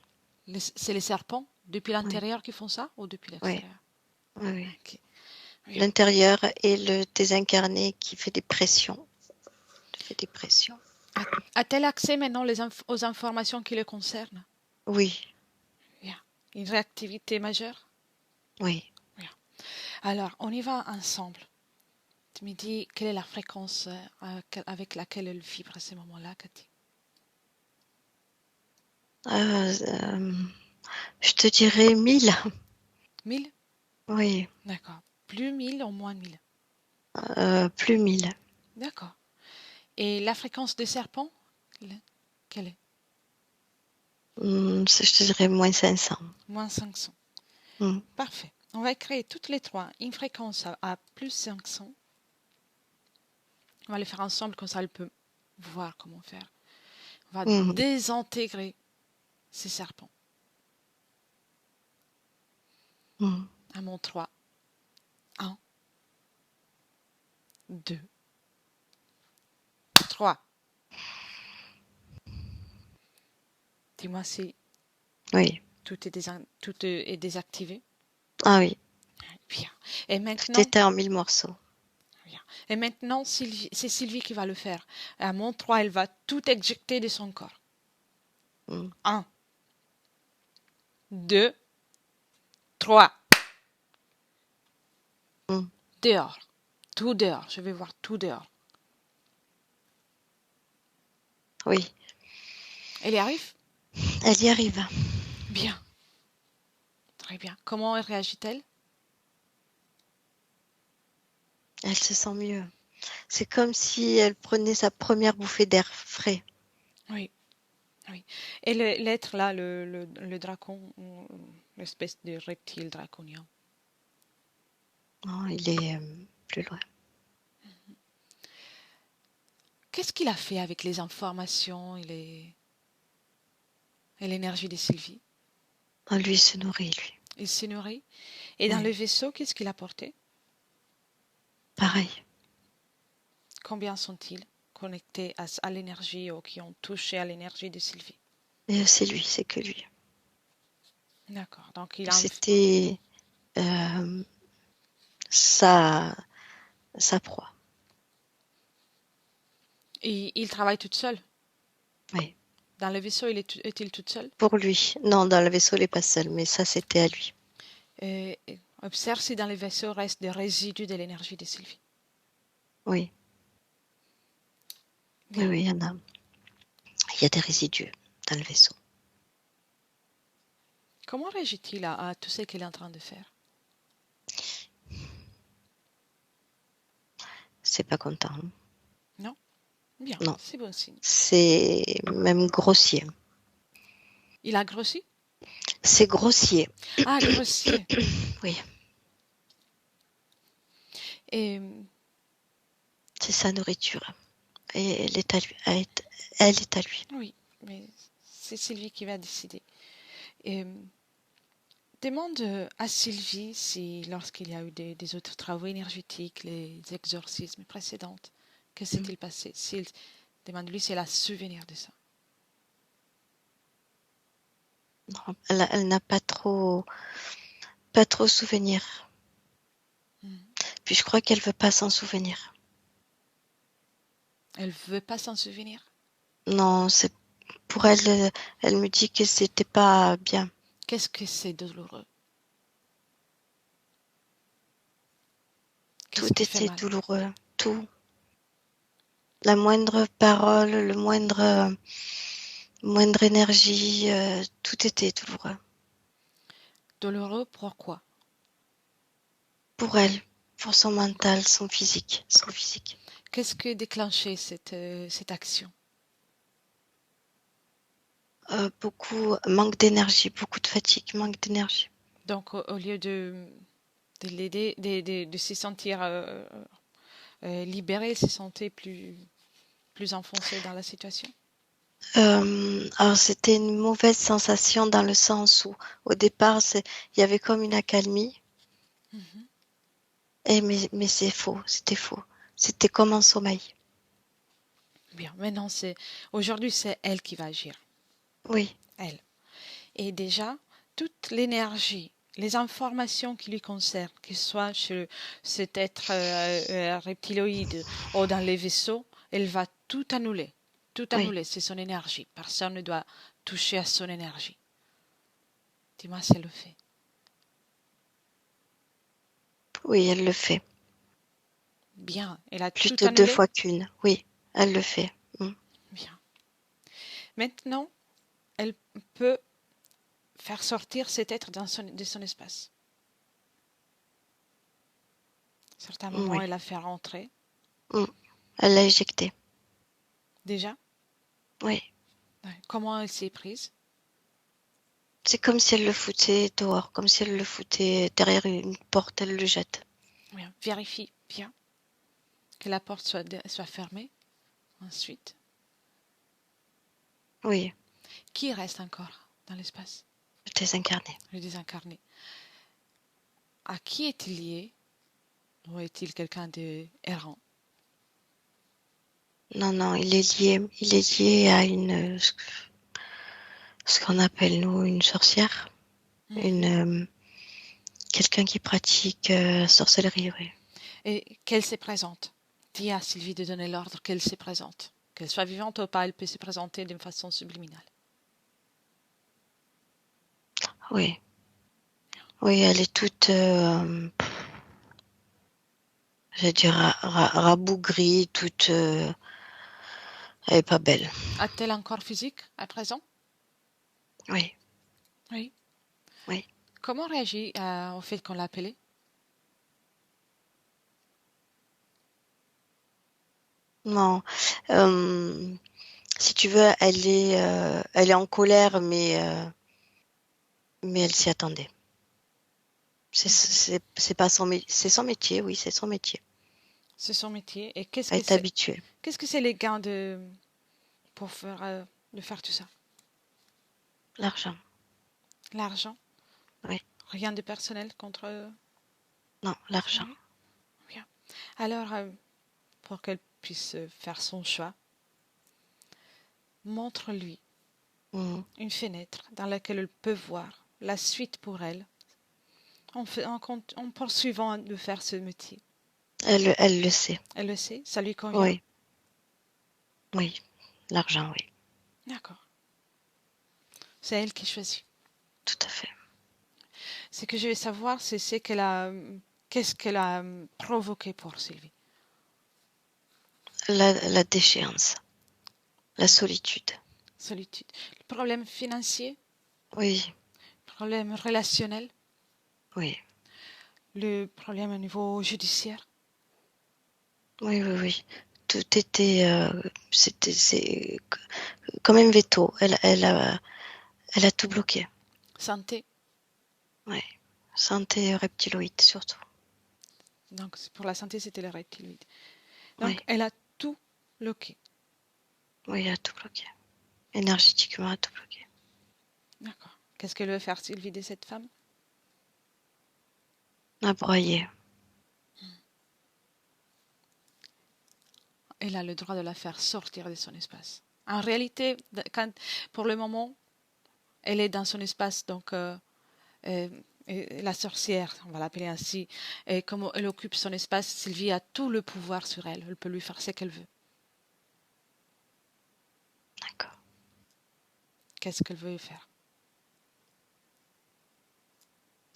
c'est les serpents depuis Oui, l'intérieur qui font ça ou depuis oui, l'extérieur? oui, oui. Ok. Bien. L'intérieur et le désincarné qui fait des pressions. Fait des pressions. A-t-elle accès maintenant aux informations qui le concernent? Oui, Bien. Une réactivité majeure? oui. Bien. Alors, on y va ensemble. Tu me dis quelle est la fréquence avec laquelle elle vibre à ce moment-là, Cathy? Euh, je te dirais 1000. 1000? Oui, D'accord. Plus 1000 ou moins 1000? plus 1000. D'accord. Et la fréquence des serpents, quelle est? Je te dirais moins 500. Moins 500. Mm. Parfait. On va créer toutes les trois une fréquence à plus 500. On va les faire ensemble, comme ça elle peut voir comment faire. On va Mm. désintégrer ces serpents. Mm. À mon 3. 1, 2, 3. Dis-moi si Oui. tout est désactivé. Ah oui. Bien. Et Tout maintenant, était en 1000 morceaux. bien. Et maintenant, c'est Sylvie qui va le faire. À mon 3, elle va tout éjecter de son corps. Mm. 1, 2, 3. Mm. Dehors. Tout dehors. Je vais voir tout dehors. Oui. Elle y arrive? Elle y arrive. Bien. Très bien. Comment réagit-elle? Elle se sent mieux. C'est comme si elle prenait sa première bouffée d'air frais. Oui. Oui. Et l'être là, le dracon, l'espèce de reptile draconien. Non, il est plus loin. Qu'est-ce qu'il a fait avec les informations et l'énergie de Sylvie? Ah, lui, il se nourrit, lui. Il s'est nourri. Et dans Oui. le vaisseau, qu'est-ce qu'il a porté? Pareil. Combien sont-ils connectés à l'énergie ou qui ont touché à l'énergie de Sylvie? Et c'est lui, c'est que lui. D'accord. Donc il a C'était sa proie. il travaille toute seule. Oui. Dans le vaisseau, est-il toute seule? Pour lui. Non, dans le vaisseau, il n'est pas seul, mais ça, c'était à lui. Et observe si dans le vaisseau reste des résidus de l'énergie de Sylvie. Oui. Oui, Bien. oui, il y en a. Il y a des résidus dans le vaisseau. Comment réagit-il à tout ce qu'il est en train de faire? C'est pas content. Hein. Non? Bien, Non. c'est bon signe. C'est même grossier. Il a grossi? C'est grossier. Ah, grossier. Oui. Et C'est sa nourriture. Et elle est à lui. Elle est à lui. oui, mais c'est Sylvie qui va décider. Et, demande à Sylvie si, lorsqu'il y a eu des autres travaux énergétiques, les exorcismes précédents, que s'est-il passé? Demande-lui si elle a souvenir de ça. Non, elle n'a pas trop souvenir. Mhm. Puis je crois qu'elle veut pas s'en souvenir. Elle veut pas s'en souvenir. Non, c'est pour elle. Elle me dit que c'était pas bien. Qu'est-ce que c'est douloureux? Qu'est-ce Tout qui fait était mal? douloureux. Tout. La moindre parole, le moindre énergie, tout était douloureux. Douloureux, pourquoi? Pour elle, pour son mental, son physique. Qu'est-ce qui a déclenché cette action? Beaucoup manque d'énergie, beaucoup de fatigue, manque d'énergie. Donc, au lieu de l'aider, de se sentir libéré, se sentir plus enfoncé dans la situation? Alors c'était une mauvaise sensation dans le sens où au départ il y avait comme une accalmie, Mhm. mais c'est faux, c'était faux. C'était comme un sommeil. Bien, maintenant aujourd'hui c'est elle qui va agir, Oui, elle. Et déjà, toute l'énergie, les informations qui lui concernent, que ce soit chez cet être reptiloïde ou dans les vaisseaux, elle va tout annuler. Tout oui, annuler, c'est son énergie. Personne ne doit toucher à son énergie. Dis-moi si elle le fait. oui, elle le fait. Bien, elle a Plus tout de 2 annulé? fois qu'une. Oui, elle le fait. Bien. Maintenant, elle peut faire sortir cet être de son espace. À certains moments, Oui, elle la fait rentrer. mm. Elle l'a éjecté. Déjà, Oui, ouais. Comment elle s'est prise? c'est comme si elle le foutait dehors, comme si elle le foutait derrière une porte, elle le jette. Bien. Vérifie bien que la porte soit fermée. Ensuite, Oui, qui reste encore dans l'espace? désincarné. Le désincarné. à qui est-il lié? Ou est-il quelqu'un de errant? Non, il est lié. Il est lié à ce qu'on appelle nous une sorcière, Mhm. une quelqu'un qui pratique sorcellerie, oui. Et qu'elle se présente. Dis à Sylvie de donner l'ordre qu'elle se présente. Qu'elle soit vivante ou pas, elle peut se présenter d'une façon subliminale. Oui, oui, elle est toute, je vais dire, rabougrie, toute, elle est pas belle. A-t-elle un corps physique à présent? Oui, Oui. oui. Comment réagit au fait qu'on l'a appelée? Non, si tu veux, elle est en colère, mais elle s'y attendait. C'est pas c'est son métier, oui, c'est son métier. C'est son métier. Et Elle est habituée. qu'est-ce que c'est les gains pour de faire tout ça? L'argent, L'argent? oui. Rien de personnel contre Non, l'argent. Sylvie? Bien. Alors, pour qu'elle puisse faire son choix, montre-lui Mhm. une fenêtre dans laquelle elle peut voir la suite pour elle en poursuivant de faire ce métier. Elle le sait. Elle le sait, ça lui convient. Oui, oui. L'argent, oui. D'accord. C'est elle qui choisit. Tout à fait. Ce que je veux savoir, c'est qu'est-ce qu'elle a provoqué pour Sylvie. La déchéance, la solitude. Solitude. Le problème financier, Oui, le problème relationnel, oui. le problème au niveau judiciaire. Oui. Tout était, c'est comme un veto. Elle a tout bloqué. Santé. Oui. Santé reptiloïde surtout. Donc, pour la santé, c'était le reptiloïde. Donc, Oui, elle a tout bloqué. oui, elle a tout bloqué. Énergétiquement, elle a tout bloqué. D'accord. Qu'est-ce qu'elle veut faire, Sylvie, de cette femme? À broyer. Elle a le droit de la faire sortir de son espace. En réalité, pour le moment, elle est dans son espace, donc euh, la sorcière, on va l'appeler ainsi, et comme elle occupe son espace, Sylvie a tout le pouvoir sur elle. Elle peut lui faire ce qu'elle veut. D'accord. Qu'est-ce qu'elle veut faire?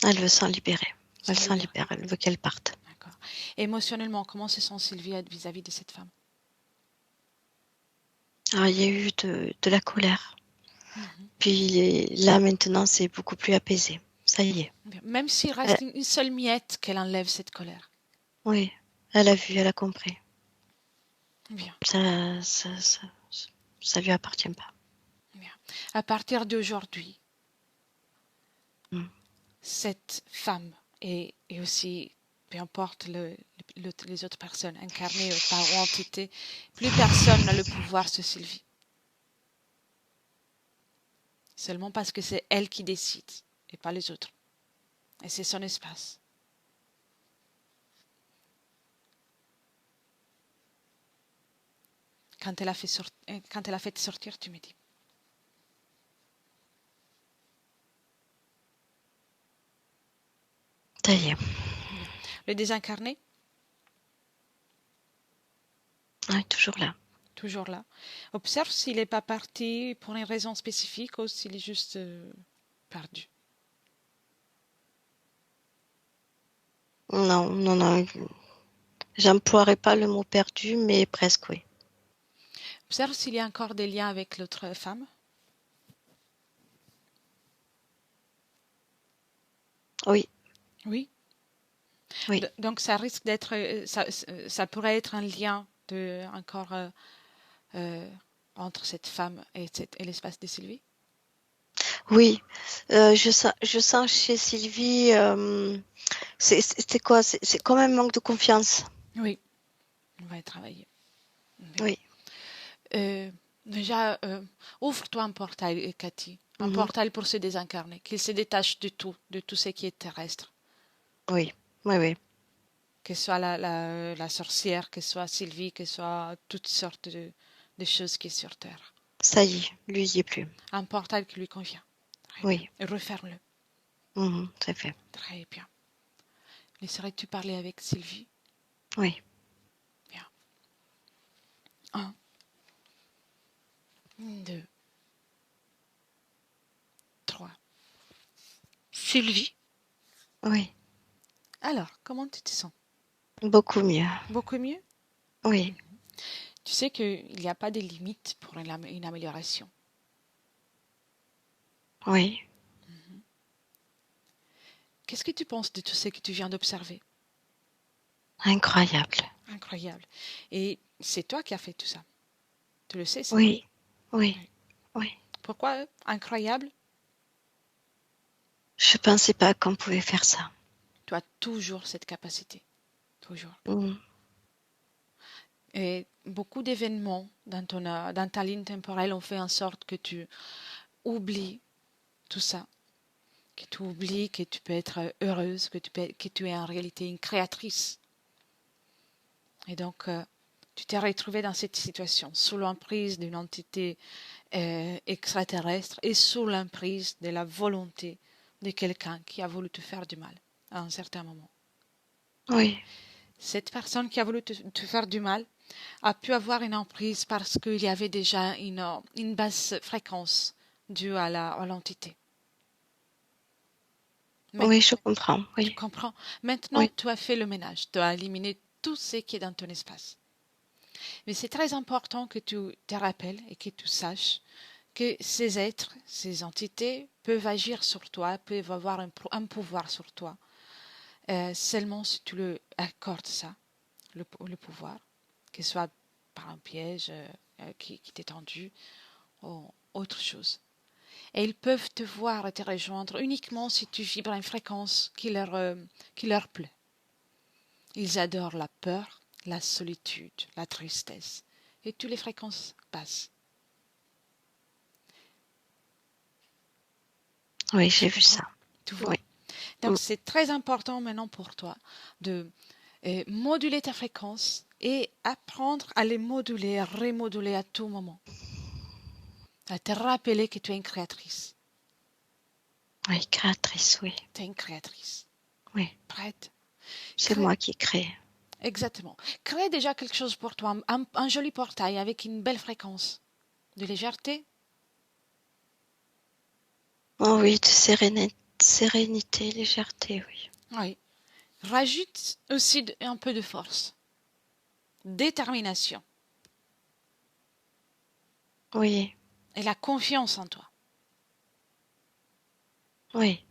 Elle veut s'en libérer. Elle Sans s'en libérer. libère. Elle veut qu'elle parte. D'accord. Émotionnellement, comment se sent Sylvie vis-à-vis de cette femme? Alors, il y a eu de la colère. Mhm. Puis là, maintenant, c'est beaucoup plus apaisé. Ça y est. Bien. Même s'il Elle- reste une seule miette, qu'elle enlève cette colère. oui, elle a vu, elle a compris. Bien, Ça lui appartient pas. bien. À partir d'aujourd'hui, Mm. cette femme et aussi, peu importe les autres personnes, incarnées par ou entités, plus personne n'a le pouvoir sur Sylvie. Seulement parce que c'est elle qui décide et pas les autres. Et c'est son espace. Quand elle a fait sortir, tu me dis. Ça y est. Bien. Le désincarné, Elle est toujours là. toujours là. Observe s'il n'est pas parti pour une raison spécifique ou s'il est juste perdu. Non. J'emploierai pas le mot perdu, mais presque, oui. Observe s'il y a encore des liens avec l'autre femme. Oui, Oui. oui. Donc ça risque d'être, ça pourrait être un lien encore euh, entre cette femme et l'espace de Sylvie. Oui, je sens chez Sylvie, c'est quoi? C'est comme un manque de confiance. Oui, on va y travailler. Bien. Oui. Déjà, ouvre-toi un portail, Cathy. Un Mhm. portail pour se désincarner, qu'il se détache de tout ce qui est terrestre. Oui, oui, oui. Que ce soit la sorcière, que ce soit Sylvie, que ce soit toutes sortes de choses qui est sur Terre. Ça y est, lui y est plus. Un portail qui lui convient. Très bien. Oui, Et referme-le. c'est fait. Très bien. Laisserais-tu parler avec Sylvie? Oui, Bien. Un, deux, trois. Sylvie, oui, alors, comment tu te sens? beaucoup mieux. Beaucoup mieux? Oui, Tu sais qu'il n'y a pas de limite pour une amélioration. oui, Qu'est-ce que tu penses de tout ce que tu viens d'observer? incroyable. Incroyable. Et c'est toi qui as fait tout ça. Tu le sais, ça? Oui, oui, Oui. oui. Pourquoi incroyable? Je pensais pas qu'on pouvait faire ça. Tu as toujours cette capacité. Toujours. Mm. Et beaucoup d'événements dans ta ligne temporelle ont fait en sorte que tu oublies tout ça. Que tu oublies que tu peux être heureuse, que tu es en réalité une créatrice. Et donc, tu t'es retrouvée dans cette situation, sous l'emprise d'une entité extraterrestre et sous l'emprise de la volonté de quelqu'un qui a voulu te faire du mal à un certain moment. Oui, Cette personne qui a voulu te faire du mal a pu avoir une emprise parce qu'il y avait déjà une basse fréquence due à l'entité. Mais oui, je comprends. tu Oui, comprends. Maintenant, oui, tu as fait le ménage. Tu as éliminé tout ce qui est dans ton espace. Mais c'est très important que tu te rappelles et que tu saches que ces êtres, ces entités peuvent agir sur toi, peuvent avoir un pouvoir sur toi, seulement si tu leur accordes ça, le pouvoir, que ce soit par un piège qui t'est tendu ou autre chose. Et ils peuvent te voir et te rejoindre uniquement si tu vibres à une fréquence qui leur plaît. Ils adorent la peur, la solitude, la tristesse et toutes les fréquences basses. oui, Tu j'ai vu comprends? ça. Tu vois? Oui, Donc mm, c'est très important maintenant pour toi de moduler ta fréquence et apprendre à les moduler, à remoduler à tout moment. À te rappeler que tu es une créatrice. oui, créatrice, oui, Tu es une créatrice. oui. Prête? C'est Crée... moi qui crée. Exactement. Crée déjà quelque chose pour toi, un joli portail avec une belle fréquence de légèreté. Oh oui, de sérénité, légèreté, oui. Oui. Rajoute aussi un peu de force, détermination Oui, et la confiance en toi. oui,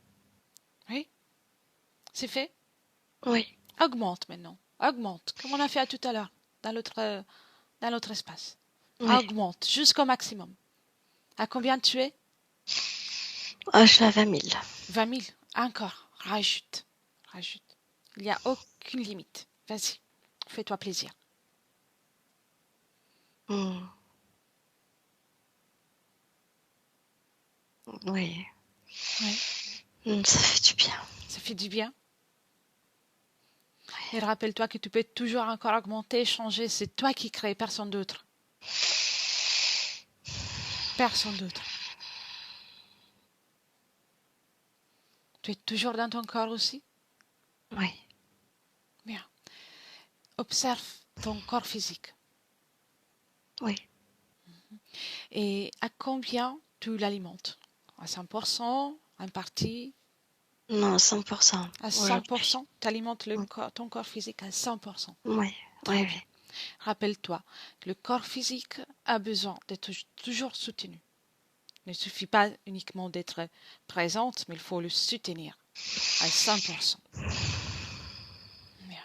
Oui, c'est fait. oui, Augmente maintenant. Augmente, comme on a fait à tout à l'heure, dans l'autre espace. oui. Augmente jusqu'au maximum. À combien tu es? Ah, je suis à 20 000. 20 000. Encore. Rajoute. Rajoute. Il n'y a aucune limite. Vas-y. Fais-toi plaisir. Mm, oui, Oui. ça fait du bien. Ça fait du bien. Et rappelle-toi que tu peux toujours encore augmenter, changer. C'est toi qui crées, personne d'autre. Personne d'autre. Tu es toujours dans ton corps aussi? Oui, Bien. Observe ton corps physique. oui. Et à combien tu l'alimentes? À 100%, en partie, Non, 100% à aujourd'hui. 100%, tu alimentes Mm, ton corps physique à 100%. oui, oui, Très bien. oui. Rappelle-toi que le corps physique a besoin d'être toujours soutenu. Il ne suffit pas uniquement d'être présente, mais il faut le soutenir à 100%. Bien.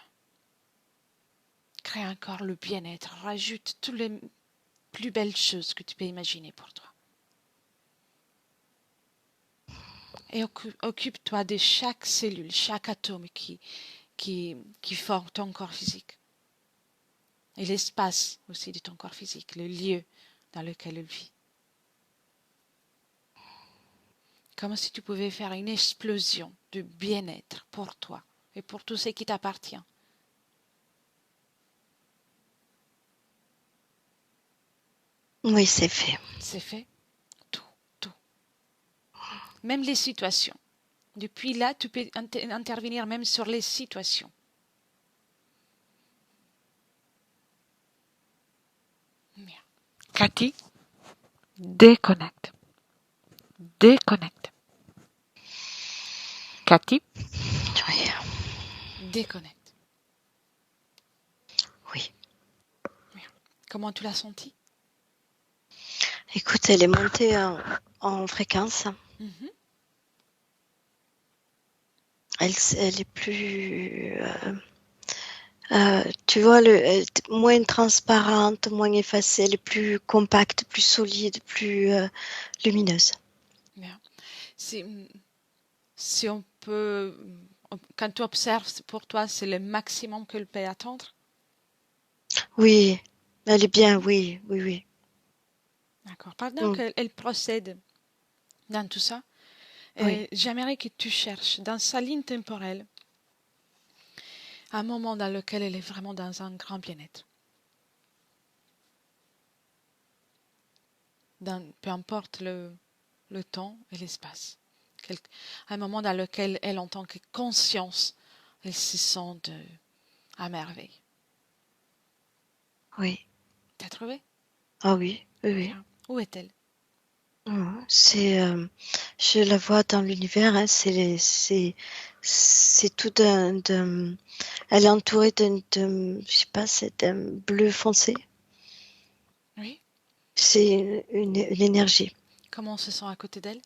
Crée encore le bien-être. Rajoute toutes les plus belles choses que tu peux imaginer pour toi. Et occupe-toi de chaque cellule, chaque atome qui forme ton corps physique. Et l'espace aussi de ton corps physique, le lieu dans lequel il vit. Comme si tu pouvais faire une explosion de bien-être pour toi et pour tout ce qui t'appartient. Oui, c'est fait. C'est fait. Tout, tout. Même les situations. Depuis là, tu peux intervenir même sur les situations. Bien. Cathy, déconnecte. Déconnecte. Cathy, Oui. déconnecte. Oui. Bien. Comment tu l'as senti? Écoute, elle est montée en fréquence. Mhm. Elle est plus, tu vois, moins transparente, moins effacée, elle est plus compacte, plus solide, plus lumineuse. Bien. Si, si on peut, quand tu observes, pour toi, c'est le maximum qu'elle peut attendre? Oui, elle est bien, oui, oui, oui. D'accord. Pendant Mm, qu'elle procède dans tout ça, oui, j'aimerais que tu cherches dans sa ligne temporelle un moment dans lequel elle est vraiment dans un grand bien-être. Peu importe le temps et l'espace. Un moment dans lequel elle, en tant que conscience, elle se sent à merveille. oui. T'as trouvé? Ah oui, oui, oui. Bien. Où est-elle? C'est, je la vois dans l'univers, hein, c'est tout elle est entourée je sais pas, c'est d'un bleu foncé. Oui. C'est une énergie. Comment on se sent à côté d'elle?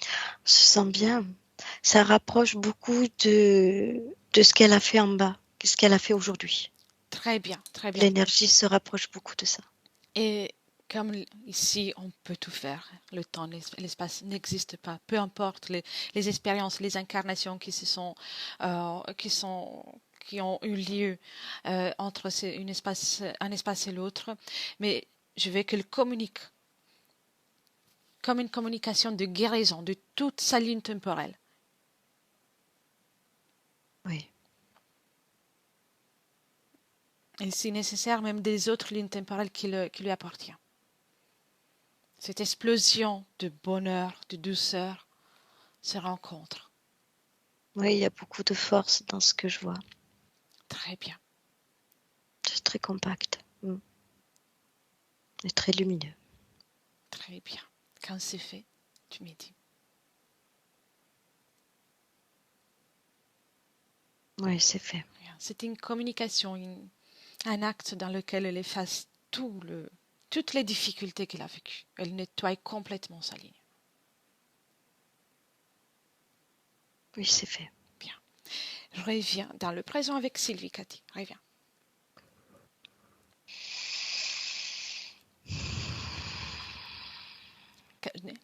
On se sent bien. Ça rapproche beaucoup de ce qu'elle a fait en bas, de ce qu'elle a fait aujourd'hui. Très bien, très bien. L'énergie se rapproche beaucoup de ça. Et comme ici, on peut tout faire, le temps, l'espace n'existe pas. Peu importe les expériences, les incarnations qui ont eu lieu entre un espace et l'autre, mais je veux qu'elle communique comme une communication de guérison de toute sa ligne temporelle. Oui, Et si nécessaire, même des autres lignes temporelles qui lui appartiennent. Cette explosion de bonheur, de douceur se rencontre. oui, il y a beaucoup de force dans ce que je vois. Très bien. C'est très compact. Et très lumineux. Très bien. Quand c'est fait, tu me dis. Oui, c'est fait. C'est une communication, un acte dans lequel elle efface toutes les difficultés qu'elle a vécues. Elle nettoie complètement sa ligne. Oui, c'est fait. Bien. Je reviens dans le présent avec Sylvie, Cathy. Reviens.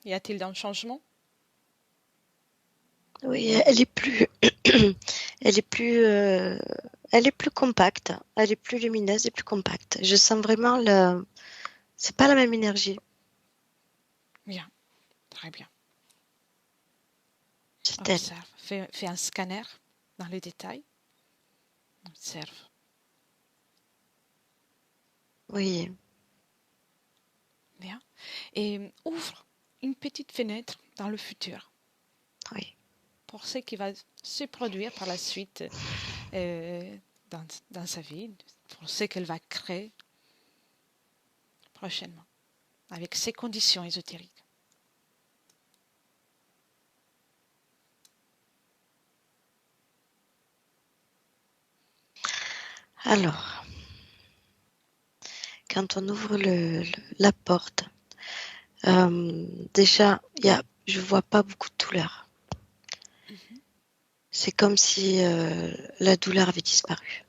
Y a-t-il un changement? Oui, elle est plus, elle est plus, elle est plus compacte. Elle est plus lumineuse et plus compacte. Je sens vraiment c'est pas la même énergie. Bien. Très bien. C'est elle. Observe. Fais un scanner dans les détails. Observe. Oui, Bien. Et ouvre une petite fenêtre dans le futur oui. pour ce qui va se produire par la suite euh, dans sa vie, pour ce qu'elle va créer prochainement, avec ses conditions ésotériques. Alors, quand on ouvre la porte, déjà, je vois pas beaucoup de douleur. Mhm. C'est comme si la douleur avait disparu.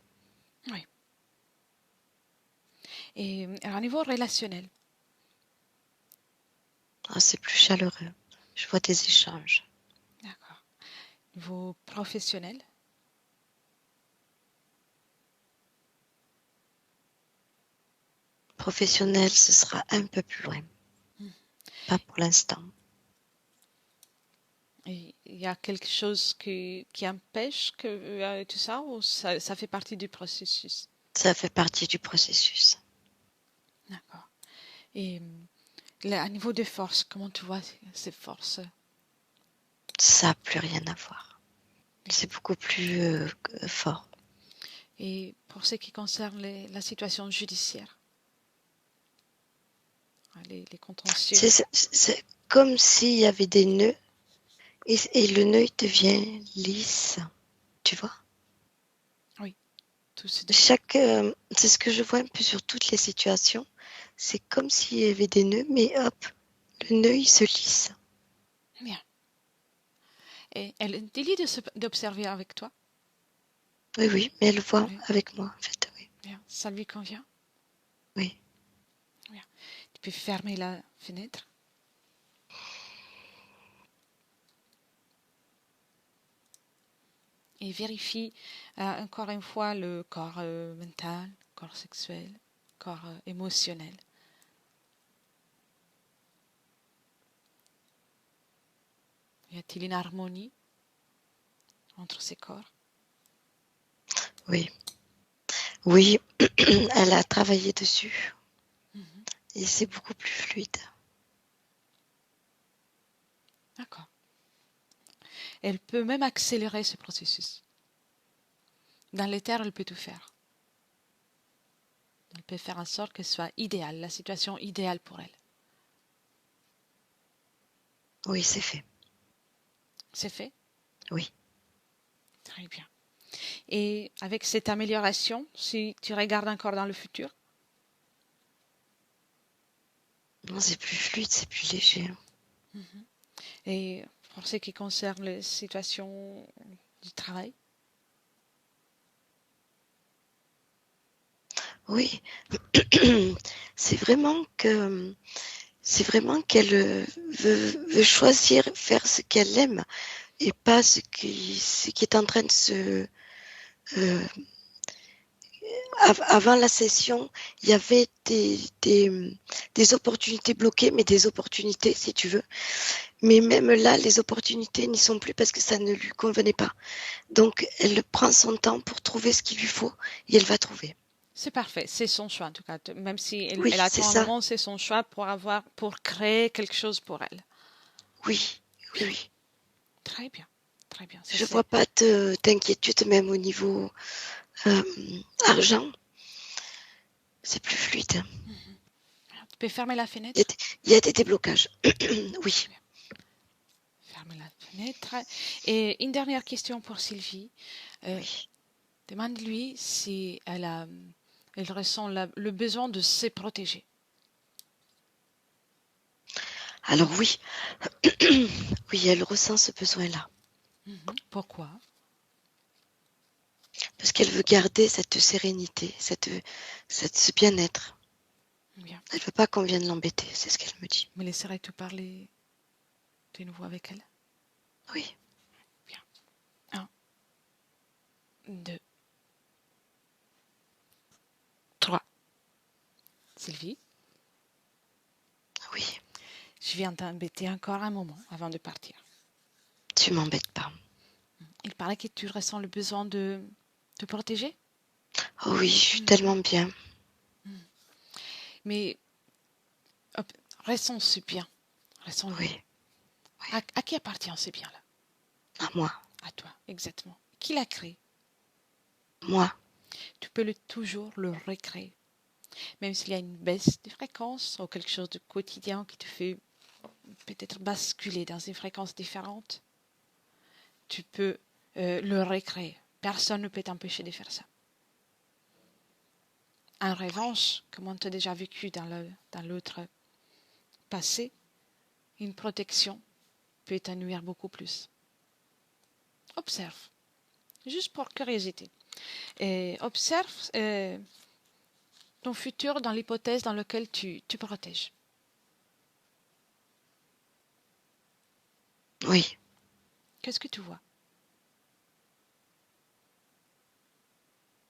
Oui. Et à un niveau relationnel, Ah, c'est plus chaleureux. Je vois des échanges. d'accord. Niveau professionnel, Professionnel, ce sera un peu plus loin. mhm. Pas pour l'instant. Et il y a quelque chose qui empêche tout ça ou ça fait partie du processus? Ça fait partie du processus. D'accord. Et à niveau de force, comment tu vois ces forces? Ça n'a plus rien à voir. C'est beaucoup plus fort. Et pour ce qui concerne la situation judiciaire, les contentieux. C'est comme s'il y avait des nœuds et le nœud il devient lisse. Tu vois? Oui, tout se C'est ce que je vois un peu sur toutes les situations. C'est comme s'il y avait des nœuds, mais hop, le nœud il se lisse. bien. Et elle te dit d'observer avec toi? Oui, oui, mais elle voit Oui, avec moi, en fait, oui. bien. Ça lui convient? Oui. Bien. Tu peux fermer la fenêtre. Et vérifie encore une fois le corps mental, corps sexuel, corps émotionnel. Y a-t-il une harmonie entre ces corps? Oui. Oui, elle a travaillé dessus Mhm. et c'est beaucoup plus fluide. D'accord. Elle peut même accélérer ce processus. Dans les terres, elle peut tout faire. Elle peut faire en sorte que ce soit idéal, la situation idéale pour elle. Oui, c'est fait. C'est fait? Oui. Très bien. Et avec cette amélioration, si tu regardes encore dans le futur, Non, c'est plus fluide, c'est plus léger. et pour ce qui concerne les situations du travail, Oui. C'est vraiment que c'est vraiment qu'elle veut choisir faire ce qu'elle aime et pas ce qui est en train de se euh, avant la session, il y avait des opportunités bloquées, mais des opportunités, si tu veux. Mais même là, les opportunités n'y sont plus parce que ça ne lui convenait pas. Donc, elle prend son temps pour trouver ce qu'il lui faut et elle va trouver. c'est parfait, c'est son choix en tout cas. Même si Oui, elle c'est attend un ça. moment, c'est son choix pour créer quelque chose pour elle. Oui, oui, Bien, oui. très bien, très bien. Ça Je c'est. vois pas d'inquiétude même au niveau euh, argent. C'est plus fluide. Tu peux fermer la Il y a fenêtre? des, il y a des déblocages. Oui, Ferme la fenêtre. Et une dernière question pour Sylvie. Euh, oui. Demande-lui si elle ressent le besoin de se protéger. Alors oui, oui, elle ressent ce besoin-là. Mhm. Pourquoi? Parce qu'elle veut garder cette sérénité, ce bien-être. Bien. Elle veut pas qu'on vienne l'embêter, c'est ce qu'elle me dit. Me laisserais-tu parler de nouveau avec elle? Oui, Bien. Un, deux, trois. Sylvie, oui, je viens t'embêter encore un moment avant de partir. tu m'embêtes pas. Il paraît que tu ressens le besoin de te protéger, Oh oui, je suis tellement bien. mais hop, ressens ce bien. Ressens-le. Oui, À qui appartient ce bien-là? à moi, À toi, exactement. Qui l'a créé? moi. Tu peux toujours le recréer. Même s'il y a une baisse de fréquence ou quelque chose de quotidien qui te fait peut-être basculer dans une fréquence différente, tu peux le recréer. Personne ne peut t'empêcher de faire ça. En revanche, comme on t'a déjà vécu dans l'autre passé, une protection peut t'ennuyer beaucoup plus. Observe, juste pour curiosité. Et observe ton futur dans l'hypothèse dans laquelle tu protèges. Oui, Qu'est-ce que tu vois?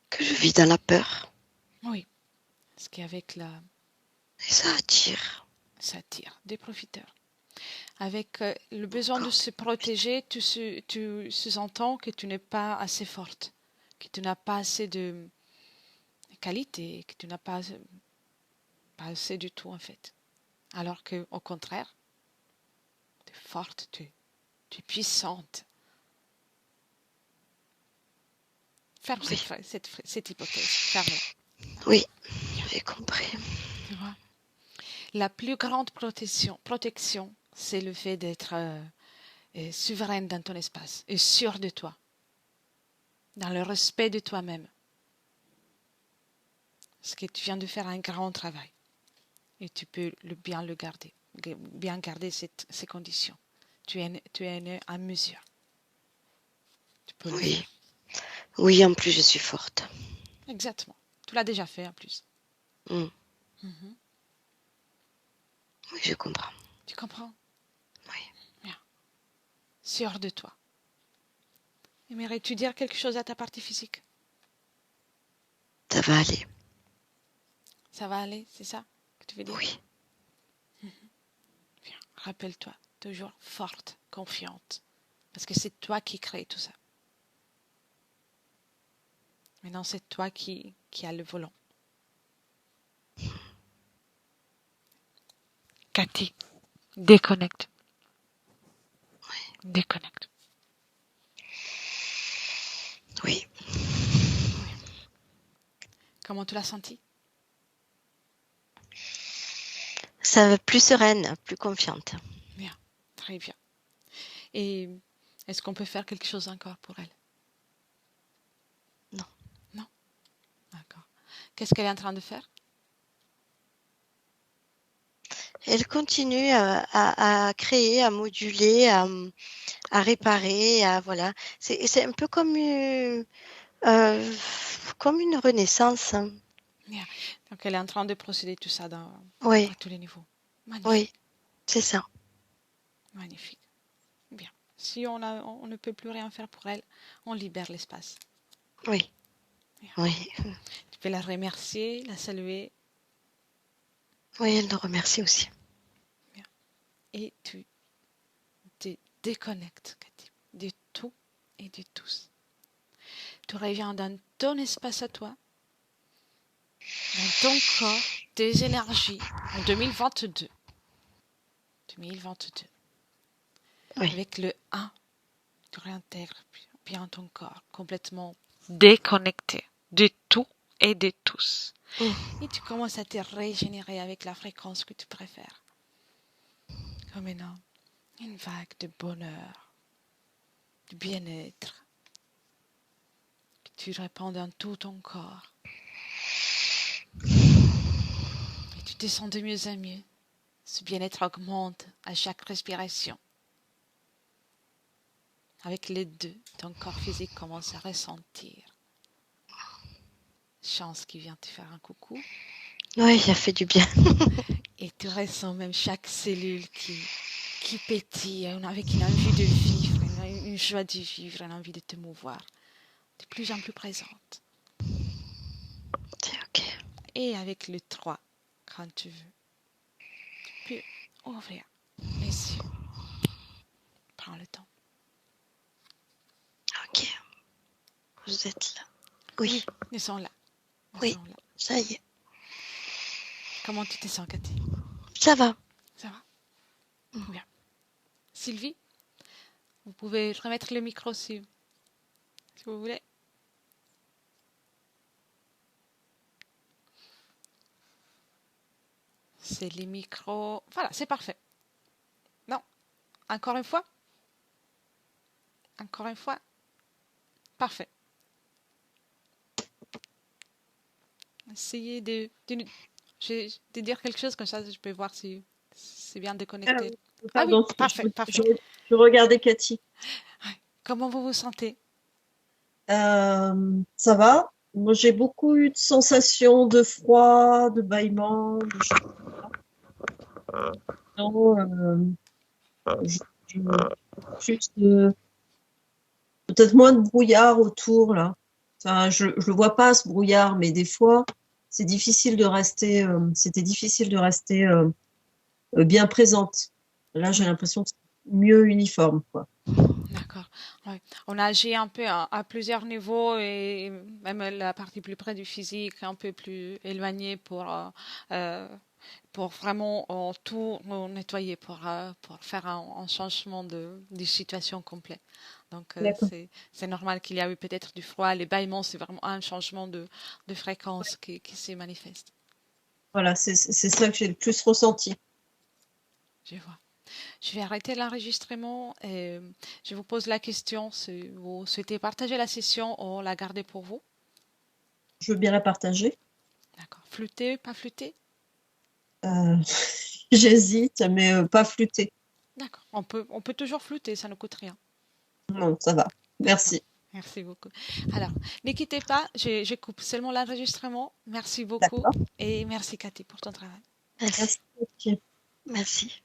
que je vis dans la peur. Oui, parce qu'avec Et ça attire. ça attire des profiteurs. Avec le besoin de se protéger, tu sous-entends que tu n'es pas assez forte, que tu n'as pas assez de qualité, que tu n'as pas assez du tout en fait. Alors que au contraire, tu es forte, tu es puissante. Ferme Oui, cette hypothèse, ferme-la. oui, j'ai compris. Tu vois. La plus grande protection, c'est le fait d'être souveraine dans ton espace et sûre de toi, dans le respect de toi-même. Parce que tu viens de faire un grand travail et tu peux bien le garder, bien garder ces conditions. Tu es à mesure. Tu peux le Oui, faire. oui, en plus je suis forte. Exactement. Tu l'as déjà fait en plus. Mm. Mhm. Oui, je comprends. Tu comprends? Oui. Bien. Sûre de toi. Aimerais-tu dire quelque chose à ta partie physique? Ça va aller. Ça va aller, c'est ça que tu veux dire? Oui, Bien. Rappelle-toi, toujours forte, confiante. Parce que c'est toi qui crée tout ça. Maintenant, c'est toi qui as le volant. Cathy, déconnecte. Déconnecte. oui. Comment tu l'as senti? Ça va plus sereine, plus confiante. Bien, très bien. Et est-ce qu'on peut faire quelque chose encore pour elle? Non. Non? D'accord. Qu'est-ce qu'elle est en train de faire? Elle continue à créer, à moduler, à réparer, voilà. C'est un peu comme une renaissance. Bien. Donc elle est en train de procéder tout ça Oui, à tous les niveaux. oui, Magnifique, c'est ça. magnifique. Bien. Si on ne peut plus rien faire pour elle, on libère l'espace. Oui, Bien. oui. Tu peux la remercier, la saluer Oui, elle le remercie aussi. et tu te déconnectes, Cathy, de tout et de tous. Tu reviens dans ton espace à toi, dans ton corps, tes énergies en 2022. 2022. Oui, Avec le 1, tu réintègres bien ton corps, complètement déconnecté de tout et de tous. Et tu commences à te régénérer avec la fréquence que tu préfères. Comme une vague de bonheur, de bien-être, que tu répands dans tout ton corps. Et tu te sens de mieux en mieux. Ce bien-être augmente à chaque respiration. Avec les deux, ton corps physique commence à ressentir. Chance qui vient te faire un coucou. oui, ça fait du bien. Et tu ressens même chaque cellule qui pétille avec une envie de vivre, une joie de vivre, une envie de te mouvoir. De plus en plus présente. C'est ok. Et avec le 3, quand tu veux, tu peux ouvrir les yeux. Prends le temps. Ok. Vous êtes là. Oui, Nous sommes là. oui, ça y est. Comment tu te sens, Cathy? Ça va. Ça va? Bien. Sylvie, vous pouvez remettre le micro si vous voulez. C'est les micros. Voilà, c'est parfait. Non, encore une fois. Encore une fois. Parfait. Essayez de dire quelque chose comme ça, je peux voir si c'est bien déconnecté. Ah oui, Pardon, parfait, parfait. je regardais Cathy. Ouais. Comment vous vous sentez? Ça va. Moi, j'ai beaucoup eu de sensations de froid, de bâillement, de choses comme ça. Non, juste peut-être moins de brouillard autour là. Enfin, je le vois pas ce brouillard, mais des fois, c'est difficile de rester. C'était difficile de rester bien présente. Là, j'ai l'impression que c'est mieux uniforme, quoi. D'accord. Ouais. On agit un peu à plusieurs niveaux et même la partie plus près du physique, un peu plus éloignée euh, pour vraiment tout nettoyer, pour faire un changement de situation complet. Donc, D'accord. c'est normal qu'il y a eu peut-être du froid. Les bâillements, c'est vraiment un changement de fréquence qui se manifeste. Voilà, c'est ça que j'ai le plus ressenti. Je vois. Je vais arrêter l'enregistrement et je vous pose la question si vous souhaitez partager la session ou la garder pour vous. Je veux bien la partager. D'accord. Flûter, pas flûter? Euh, J'hésite, mais pas flûter. D'accord. On peut toujours flûter, ça ne coûte rien. Non, ça va. D'accord. Merci. Merci beaucoup. Alors, ne quittez pas, je coupe seulement l'enregistrement. Merci beaucoup D'accord. et merci Cathy pour ton travail. Merci. Merci. Merci.